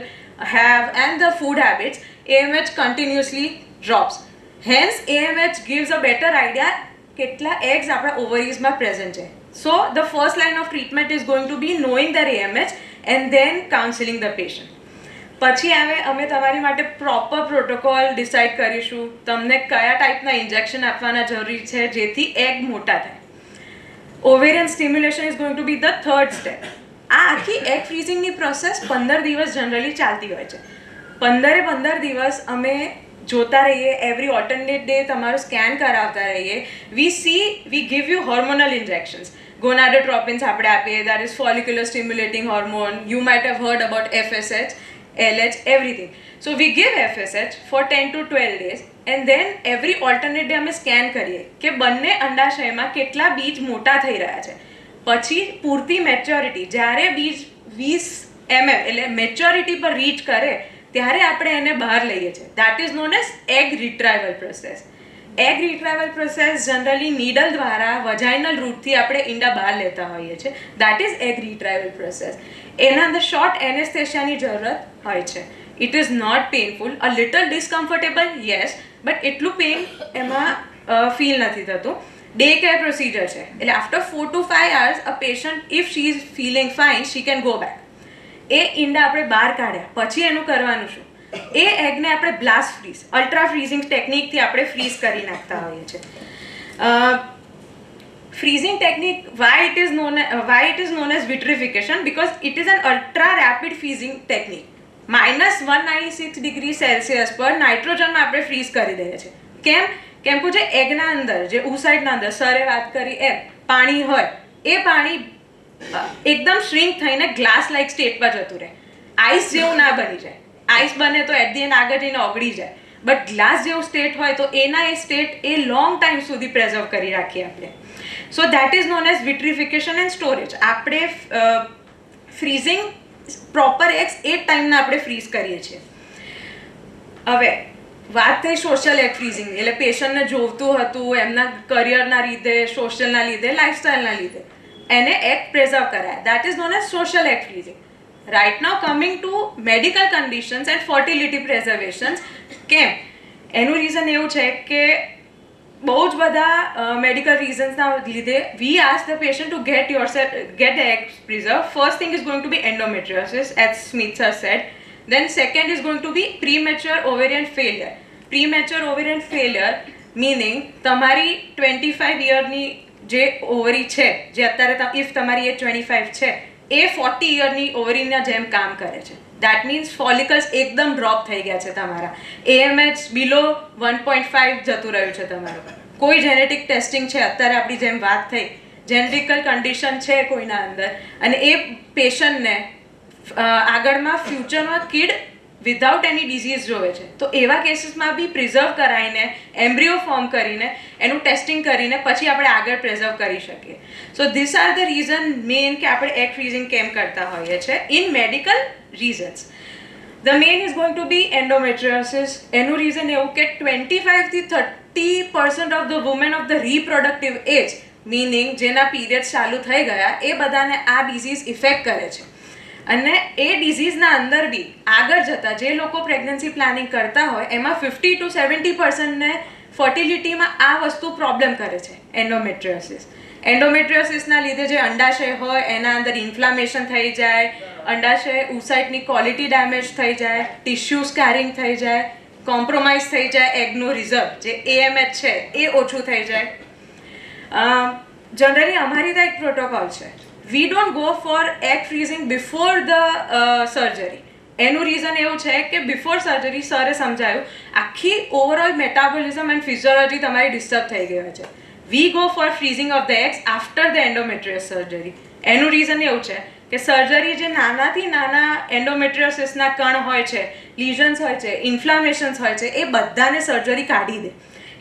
have and the food habits, AMH continuously drops. Hence, AMH gives a better idea કેટલા eggs આપણા ovaries માં present છે. So, the first line of treatment is going to be knowing their AMH and then counseling the patient. પછી અમે તમારી માટે પ્રોપર પ્રોટોકોલ ડિસાઇડ કરીશું, તમને કયા ટાઈપના ઇન્જેક્શન આપવાના જરૂરી છે જેથી એગ મોટા થાય. Ovarian stimulation is going to be the third step. આ આખી એગ ફ્રીઝિંગની પ્રોસેસ 15 દિવસ જનરલી ચાલતી હોય છે. 15 દિવસ અમે જોતા રહીએ, એવરી ઓલ્ટરનેટ ડે તમારું સ્કેન કરાવતા રહીએ. We give you hormonal injections. Gonadotropins આપણે આપીએ, that is follicular stimulating hormone. You might have heard about FSH, LH, everything. So we give FSH for 10 to 12 days and then every alternate day અમે સ્કેન કરીએ કે બંને અંડાશયમાં કેટલા બીજ મોટા થઈ રહ્યા છે. પછી પૂરતી મેચ્યોરિટી, જ્યારે બીજ 20 mm એટલે મેચ્યોરિટી પર રીચ કરે ત્યારે આપણે એને બહાર લઈએ છીએ. That is known as egg retrieval process. Egg retrieval process generally needle દ્વારા વજાઇનલ રૂટથી આપણે ઈંડા બહાર લેતા હોઈએ છીએ. That is egg retrieval process. એના અંદર શોર્ટ એનેસ્થેશિયાની જરૂરત હોય છે. It is not painful, a little discomfortable yes, but એટલું પેઇન એમાં ફીલ નથી થતું. ડે કેર પ્રોસિજર છે એટલે after 4 to 5 hours a patient if she is feeling fine she can go back. એ ઈંડા આપણે બહાર કાઢ્યા પછી એનું કરવાનું શું? એ એગને આપણે બ્લાસ્ટ ફ્રીઝ, અલ્ટ્રા ફ્રીઝિંગ ટેકનિકથી આપણે ફ્રીઝ કરી નાખતા હોઈએ છીએ. freezing technique, why it is known as vitrification, because it is an ultra rapid freezing technique. -196 degree Celsius પર નાઇટ્રોજનમાં આપણે ફ્રીઝ કરી દઈએ છીએ. કેમ કે જે એગના અંદર, જે ઉસાઇડના અંદર સરે વાત કરી એમ પાણી હોય, એ પાણી એકદમ શ્રિંક થઈને ગ્લાસ લાઇક સ્ટેટમાં જતું રહે. આઈસ જેવું ના બની જાય. આઈસ બને તો એટ ધી એન્ડ આગળ જઈને ઓગળી જાય, બટ ગ્લાસ જેવું સ્ટેટ હોય તો એના એ સ્ટેટ એ લોંગ ટાઈમ સુધી પ્રેઝર્વ કરી રાખીએ આપણે. So that is known as vitrification and storage. આપણે ફ્રીઝિંગ પ્રોપર એગ્સ એ ટાઈમના આપણે ફ્રીઝ કરીએ છીએ. હવે વાત થઈ સોશિયલ એગ ફ્રીઝિંગ, એટલે પેશન્ટને જોવતું હતું એમના કરિયરના લીધે, સોશિયલના લીધે, લાઇફસ્ટાઇલના લીધે એને એગ પ્રેઝર્વ કરાય. That is known as social egg freezing. Right now coming to medical conditions and fertility preservations. કેમ? એનું રીઝન એવું છે કે બહુ જ બધા મેડિકલ રીઝન્સના લીધે વી ask the patient two get the eggs preserved. First thing is going to be endometriosis, as Smith sir said. Then second is going to be premature ovarian failure. Premature ovarian failure meaning તમારી 25 યરની જે ઓવરી છે, જે અત્યારે ઇફ તમારી એજ 25 છે, એ 40 યરની ઓવરીના જેમ કામ કરે છે. દેટ મીન્સ ફોલિકલ્સ એકદમ ડ્રોપ થઈ ગયા છે તમારા. AMH બિલો 1.5 જતું રહ્યું છે તમારું. કોઈ જેનેટિક ટેસ્ટિંગ છે, અત્યારે આપણી જેમ વાત થઈ, જેનેટિકલ કન્ડિશન છે કોઈના અંદર, અને એ પેશન્ટને આગળમાં ફ્યુચરમાં કિડ વિધાઉટ એની ડિઝીઝ જોવે છે, તો એવા કેસીસમાં બી પ્રિઝર્વ કરાવીને, એમ્બ્રિયો ફોર્મ કરીને, એનું ટેસ્ટિંગ કરીને પછી આપણે આગળ પ્રિઝર્વ કરી શકીએ. So this are the reason main કે આપણે એગ ફ્રીઝિંગ કેમ કરતા હોઈએ છીએ in medical reasons. The main is going to be endometriosis. એનું રીઝન એવું કે 25 થી 30% of the women of the reproductive age, meaning જેના પીરિયડ્સ ચાલુ થઈ ગયા, એ બધાને આ ડિઝીઝ ઇફેક્ટ કરે છે. અને એ ડિઝીઝના અંદર બી આગળ જતાં જે લોકો પ્રેગ્નન્સી પ્લાનિંગ કરતા હોય એમાં 50 to 70%ને ફર્ટિલિટીમાં આ વસ્તુ પ્રોબ્લેમ કરે છે, એન્ડોમેટ્રિયોસિસ. એન્ડોમેટ્રિયોસિસના લીધે જે અંડાશય હોય એના અંદર ઇન્ફ્લામેશન થઈ જાય, અંડાશય ઉસાઇટની ક્વોલિટી ડેમેજ થઈ જાય, ટિશ્યુ સ્કેરિંગ થઈ જાય, કોમ્પ્રોમાઇઝ થઈ જાય એગનું રિઝલ્ટ જે AMH છે એ ઓછું થઈ જાય. જનરલી અમારી ત્યાં એક પ્રોટોકોલ છે, we don't go for egg freezing before the surgery. એનું રીઝન એવું છે કે બિફોર સર્જરી સરે સમજાયું આખી ઓવરઓલ મેટાબોલિઝમ એન્ડ ફિઝિયોલોજી તમારી ડિસ્ટર્બ થઈ ગઈ છે. We go for freezing of the eggs after the endometriosis surgery. એનું રીઝન એવું છે કે સર્જરી જે નાનાથી નાના એન્ડોમેટ્રિયોસિસના કણ હોય છે, લીઝન્સ હોય છે, ઇન્ફ્લામેશન્સ હોય છે, એ બધાને સર્જરી કાઢી દે.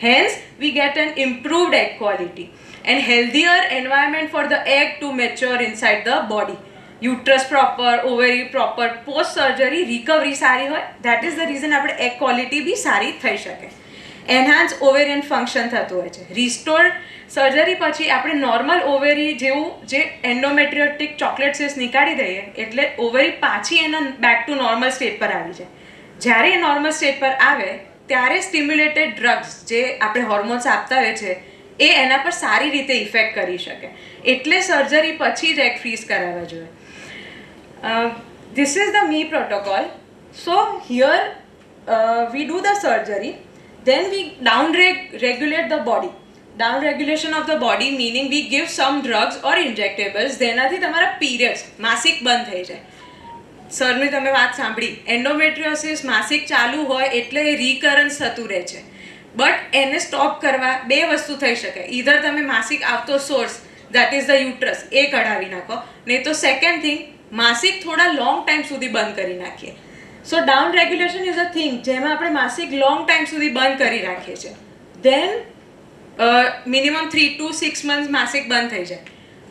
Hence we get an improved egg quality and healthier environment for the egg to mature inside the body. Uterus proper, ovary proper, post surgery recovery સારી હોય. દેટ ઇઝ ધ રીઝન આપણે એગ ક્વોલિટી બી સારી થઈ શકે. એન્હાન્સ ઓવેરિયન ફંક્શન થતું હોય છે. રિસ્ટોર્ડ સર્જરી પછી આપણે નોર્મલ ઓવેરી જેવું જે એન્ડોમેટ્રિયોટિક ચોકલેટ સિસ નીકાળી દઈએ એટલે ઓવેરી પાછી એના બેક ટુ નોર્મલ સ્ટેટ પર આવી જાય. જ્યારે એ નોર્મલ સ્ટેટ પર આવે ત્યારે સ્ટિમ્યુલેટેડ ડ્રગ્સ જે આપણે હોર્મોન્સ આપતા હોય છે એ એના પર સારી રીતે ઇફેક્ટ કરી શકે. એટલે સર્જરી પછી જ એગ ફ્રીઝ કરાવવા જોઈએ. This is the Me protocol. So here we do the surgery, then we regulate the body. Down regulation of the body meaning we give some drugs or injectables. જેનાથી તમારા પીરિયડ્સ માસિક બંધ થઈ જાય. સરની તમે વાત સાંભળી, એન્ડોમેટ્રિયોસિસ માસિક ચાલુ હોય એટલે એ રિકરન્સ થતું રહે છે. બટ એને સ્ટોપ કરવા બે વસ્તુ થઈ શકે. ઈધર તમે માસિક આવતો source that is the uterus એ કઢાવી નાખો, નહીં તો સેકન્ડ થિંગ માસિક થોડા લોંગ ટાઈમ સુધી બંધ કરી નાખીએ. So down regulation is a thing જેમાં આપણે માસિક લોંગ ટાઈમ સુધી બંધ કરી રાખીએ છીએ. દેન મિનિમમ 3 to 6 months માસિક બંધ થઈ જાય.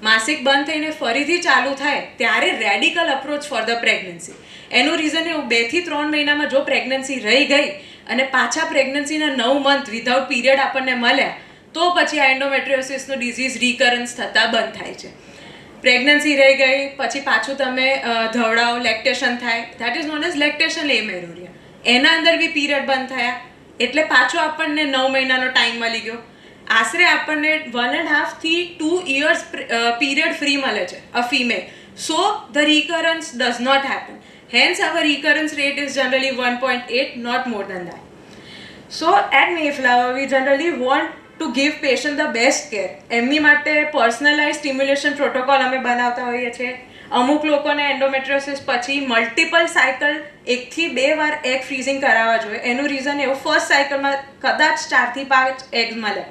માસિક બંધ થઈને ફરીથી ચાલુ થાય ત્યારે radical approach for the pregnancy. એનું રીઝન એવું 2 થી 3 મહિનામાં જો પ્રેગ્નન્સી રહી ગઈ અને પાછા પ્રેગ્નન્સીના 9 month વિધાઉટ પીરિયડ આપણને મળ્યા તો પછી આ એન્ડોમેટ્રિયોસિસનું ડિઝીઝ રિકરન્સ થતાં બંધ થાય છે. પ્રેગ્નન્સી રહી ગઈ પછી પાછું તમે ધવડાવો, લેક્ટેશન થાય, that is known as lactation amenorrhoea. એના અંદર બી પીરિયડ બંધ થયા એટલે પાછો આપણને 9 મહિનાનો ટાઈમ મળી ગયો. આશરે આપણને 1.5 થી 2 years પીરિયડ ફ્રી મળે છે a female. So the recurrence does not happen. Hence our recurrence rate is generally 1.8, not more than that. So at Mayflower we generally want to give patient the best care. એમની માટે પર્સનલાઇઝ સ્ટિમ્યુલેશન પ્રોટોકોલ અમે બનાવતા હોઈએ છીએ. અમુક લોકોને એન્ડોમેટ્રિયોસિસ પછી મલ્ટિપલ સાયકલ 1 થી 2 વાર એગ ફ્રીઝિંગ કરાવવા જોઈએ. એનું રીઝન એવું, ફર્સ્ટ સાયકલમાં કદાચ 4 થી 5 એગ્સ મળે,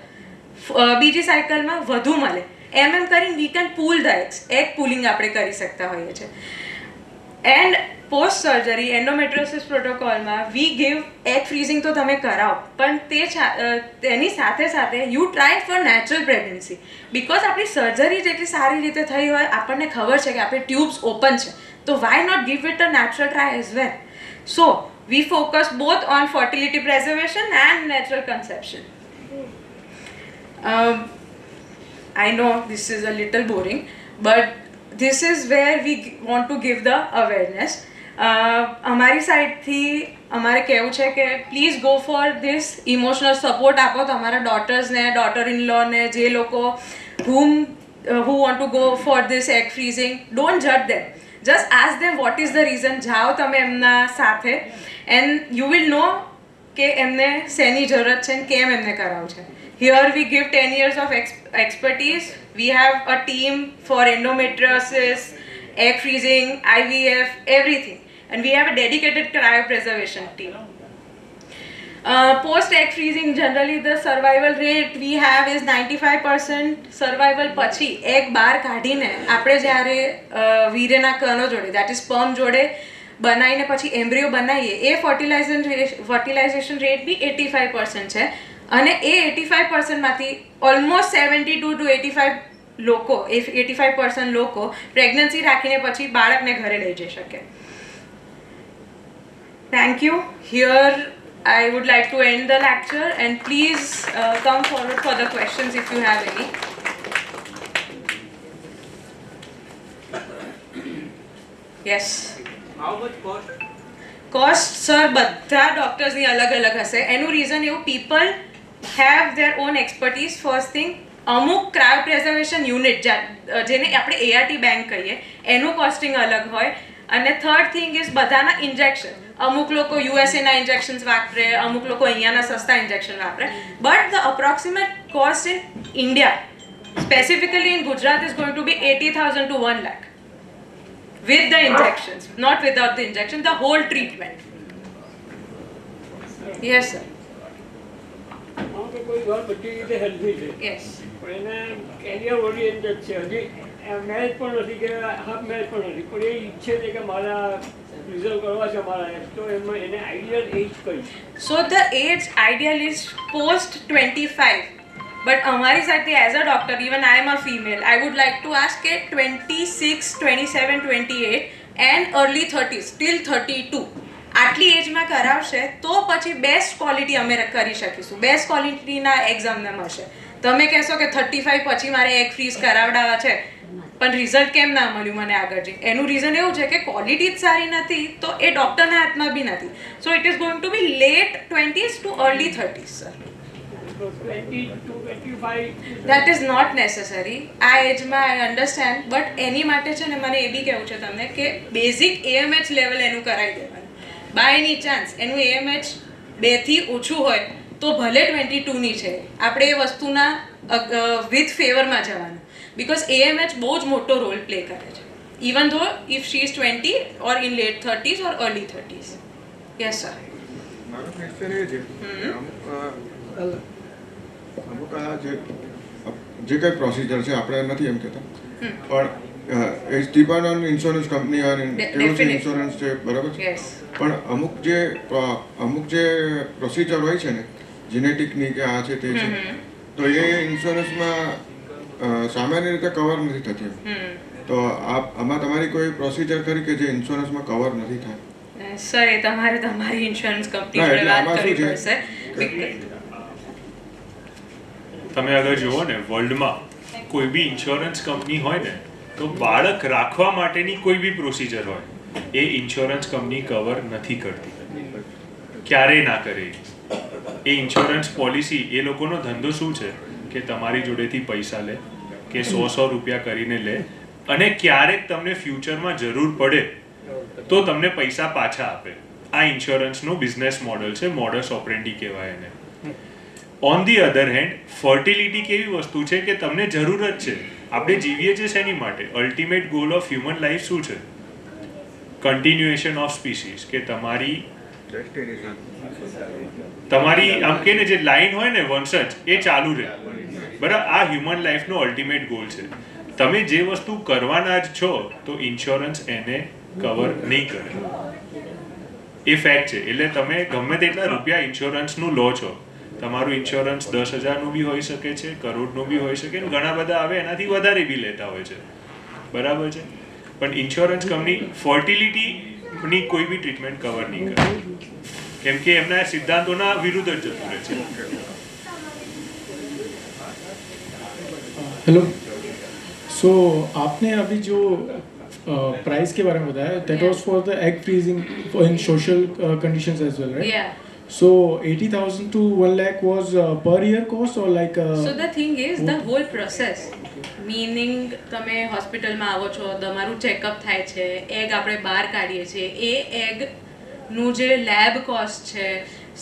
બીજી સાયકલમાં વધુ મળે. એમ કરીને we can pool the eggs. Egg pooling આપણે કરી શકતા હોઈએ છીએ. એન્ડ પોસ્ટ સર્જરી એન્ડોમેટ્રિયોસિસ પ્રોટોકોલમાં વી ગીવ એગ ફ્રીઝિંગ તો તમે કરાવો, પણ તેની સાથે સાથે you try for natural pregnancy. Because આપણી સર્જરી જેટલી સારી રીતે થઈ હોય, આપણને ખબર છે કે આપણી ટ્યુબ્સ ઓપન છે, તો why not give it a natural try as well. So we focus both on fertility preservation and natural conception. I know this is a little boring, but this is where we want to give the awareness. અમારી સાઈડથી અમારે કહેવું છે કે please go for this emotional support આપો તમારા ડોટર્સને, ડોટર ઇન લોને, જે લોકો who want to go for this egg freezing. Don't judge them. Just ask them what is the reason. જાઓ તમે એમના સાથે and you will know કે એમને શેની જરૂરત છે અને કેમ એમને કરાવવું છે. Here we give 10 years of expertise. We have a team for endometriosis, egg freezing, IVF, everything. And we have a dedicated cryopreservation team. Post egg freezing, generally the survival rate we have is 95% survival. પછી egg બહાર કાઢીને આપણે જ્યારે વીર્યના કણો જોડે, that is sperm જોડે બનાવીને પછી એમ્બ્રિયો બનાવીએ, એ ફર્ટિલાઇઝેશન રેટ બી 85% છે. અને એ 85% માંથી ઓલમોસ્ટ 72 to 85 લોકો, 85% લોકો પ્રેગ્નન્સી રાખીને પછી બાળકને ઘરે લઈ જઈ શકે. Thank you. Here I would like to end the lecture and please come forward for the questions if you have any. Yes. How much cost? Cost sir બધા ડૉક્ટર્સની અલગ અલગ હશે. એનું રીઝન એવું, people have there on expertise. First thing, અમુક ક્રાયો પ્રેઝર્વેશન યુનિટ જેને આપણે ART બેંક કહીએ એનું કોસ્ટિંગ અલગ હોય. અને થર્ડ થિંગ ઇઝ બધાના ઇન્જેક્શન. અમુક લોકો યુએસએના ઇન્જેક્શન્સ વાપરે, અમુક લોકો અહીંયાના સસ્તા ઇન્જેક્શન વાપરે, but the approximate cost in India specifically in Gujarat is going to be 80,000 to 1 lakh with the injections, not without the injection, the whole treatment. Yes sir. કોઈ ઘર બધી રીતે હેલ્ધી છે, Yes. પણ એને કેરિયર ઓરિએન્ટેડ છે, હજી મેરેજ પણ નથી કે હાફ મેરેજ પણ નથી, પણ એ ઈચ્છે છે કે મારા રિઝલ્ટ કરવા છે મારા, તો એમાં એને આઈડિયલ એજ કઈ? So the age ideal is post 25. But અમારી સાથે as a doctor, even I am a female, I would like to ask કે 26, 27, 28 એન્ડ અર્લી 30s ટિલ 32 આટલી એજમાં કરાવશે તો પછી બેસ્ટ ક્વોલિટી અમે કરી શકીશું, બેસ્ટ ક્વોલિટીના એગ્સ અમને મળશે. તમે કહેશો કે 35 પછી મારે એગ ફ્રીઝ કરાવડાવવા છે પણ રિઝલ્ટ કેમ ના મળ્યું મને આગળ જઈ, એનું રીઝન એવું છે કે ક્વોલિટી જ સારી નથી, તો એ ડૉક્ટરના હાથમાં બી નથી. So it is going to be late 20s to early 30s sir. 20 to 25 that is not necessary. આ એજમાં આઈ અન્ડરસ્ટેન્ડ, બટ એની માટે છે ને મને એ બી કહેવું છે તમને કે બેઝિક AMH લેવલ એનું કરાવી દેવાનું. બાય એની ચાન્સ એનું AMH 2 થી ઓછું હોય તો ભલે 22ની છે, આપણે એ વસ્તુના વિથ ફેવરમાં જવાનું, બિકોઝ AMH બહુ જ મોટો રોલ પ્લે કરે છે, even though if she is 20 or in late 30s or early 30s. Yes sir. મારો ક્વેશ્ચન એ છે કે અમુક આ જે કંઈ પ્રોસિજર છે આપણે નથી એમ કહેતા, પણ it's depend on insurance company અને ઇન્સ્યોરન્સ છે, બરાબર છે, યસ. પણ અમુક જે પ્રોસિજર હોય છે ને જીનેટિકની કે આ છે તે છે, તો એ ઇન્સ્યોરન્સમાં સામાન્ય રીતે કવર નથી થતી એમ. તો આમાં તમારી કોઈ પ્રોસિજર ખરી કે જે ઇન્સ્યોરન્સમાં કવર નથી થાય? સર એ તમારે તમારી ઇન્સ્યોરન્સ કંપની જોડે વાત કરવી પડશે. તમે અગર જુઓ ને વર્લ્ડમાં કોઈ બી ઇન્સ્યોરન્સ કંપની હોય ને તો બાળક રાખવા માટેની કોઈ બી પ્રોસિજર હોય એ ઇન્સ્યોરન્સ કંપની કવર નથી કરતી, ક્યારેય ના કરે. એ ઇન્સ્યોરન્સ પોલિસી, એ લોકોનો ધંધો શું છે કે તમારી જોડેથી પૈસા લે કે 100 રૂપિયા કરીને લે, અને ક્યારેક તમને ફ્યુચરમાં જરૂર પડે તો તમને પૈસા પાછા આપે. આ ઇન્સ્યોરન્સનો બિઝનેસ મોડલ છે, મોડસ ઓપરેન્ડી કહેવાય એને. On the other hand fertility કેવી વસ્તુ છે કે તમને જરૂરત છે, આપણે જીવીએ છીએ શેની માટે? Ultimate goal of human life શું છે? કન્ટિન્યુએશન ઓફ સ્પીસીસ, કે તમારી આમ કે ને જે લાઈન હોય ને વંશજ એ ચાલુ રહે, બરાબર? આ હ્યુમન લાઈફનો અલ્ટિમેટ ગોલ છે. તમે જે વસ્તુ કરવાના જ છો તો ઇન્સ્યોરન્સ એને કવર નહીં કરે, એ ફેક્ટ છે. એટલે તમે ગમે તેટલા રૂપિયા ઇન્સ્યોરન્સનું લો છો, તમારું ઇન્સ્યોરન્સ 10,000નું બી હોઈ શકે છે, કરોડનું બી હોઈ શકે, ઘણા બધા આવે એનાથી વધારે બી લેતા હોય છે, બરાબર છે. પણ ઇન્સ્યોરન્સ કંપની ફર્ટિલિટીની કોઈ બી ટ્રીટમેન્ટ કવર નહીં કરે, કેમ કે એમના સિદ્ધાંતોના વિરુદ્ધ જ જતું રહે છે. हेलो, सो आपने अभी जो प्राइस के बारे में बताया, that was for the egg freezing in social conditions as well, right? Yeah. So 80,000 to 1 lakh was per year cost or like? So the thing is, the whole process, meaning તમે હોસ્પિટલમાં આવો છો, તમારું ચેકઅપ થાય છે, એગ આપણે બહાર કાઢીએ છીએ, એ એગનું જે લેબ કોસ્ટ છે,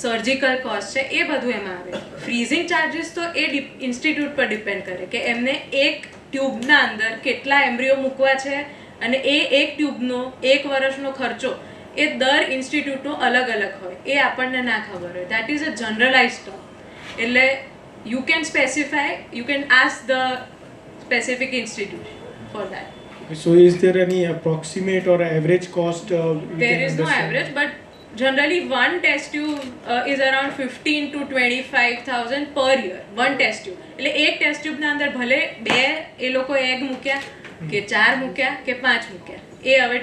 સર્જિકલ કોસ્ટ છે, એ બધું એમાં આવે. ફ્રીઝિંગ ચાર્જીસ તો એ ઇન્સ્ટિટ્યૂટ પર ડિપેન્ડ કરે કે એમને એક ટ્યુબના અંદર કેટલા એમ્બ્રિયો મૂકવા છે, અને એ એક ટ્યુબનો 1 વર્ષનો ખર્ચો એ દર ઇન્સ્ટિટ્યૂટનો અલગ અલગ હોય, એ આપણને ના ખબર હોય. That is a generalise term. એટલે you can specify, you can ask the specific institute for that. So is there any approximate or average cost? There is no average, but generally one test tube is around 15 to 25,000 per year. One test tube. એટલે એક ટેસ્ટ ટ્યુબના અંદર ભલે 2 એ લોકો એગ મૂક્યા કે 4 મૂક્યા કે 5 મૂક્યા, એ હવે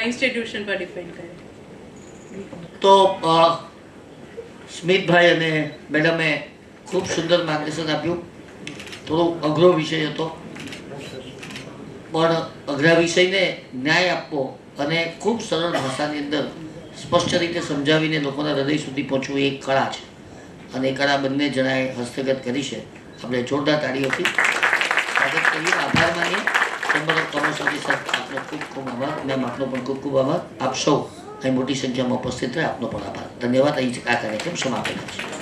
ઇન્સ્ટિટ્યુશન પર ડિપેન્ડ કરે. તો સ્મિતભાઈ અને મેડમે ખૂબ સુંદર માર્ગદર્શન આપ્યું. થોડો અઘરો વિષય હતો, પણ અઘરા વિષયને ન્યાય આપવો અને ખૂબ સરળ ભાષાની અંદર સ્પષ્ટ રીતે સમજાવીને લોકોના હૃદય સુધી પહોંચવું એ કળા છે, અને એ કળા બંને જણાએ હસ્તગત કરી છે. આપણે જોરદાર તાળીઓથી સ્વાગત કરીએ, આભાર માનીએ. ચેમ્બર ઓફ કોમર્સ ઓફિસર, આપનો ખૂબ ખૂબ આભાર. મેમ, આપનો પણ ખૂબ ખૂબ આભાર. આપ સૌ અહીં મોટી સંખ્યામાં ઉપસ્થિત રહ્યા. આપનો પણ આભાર. ધન્યવાદ. અહીં આ કાર્યક્રમ સમાપ્ત થાય છે.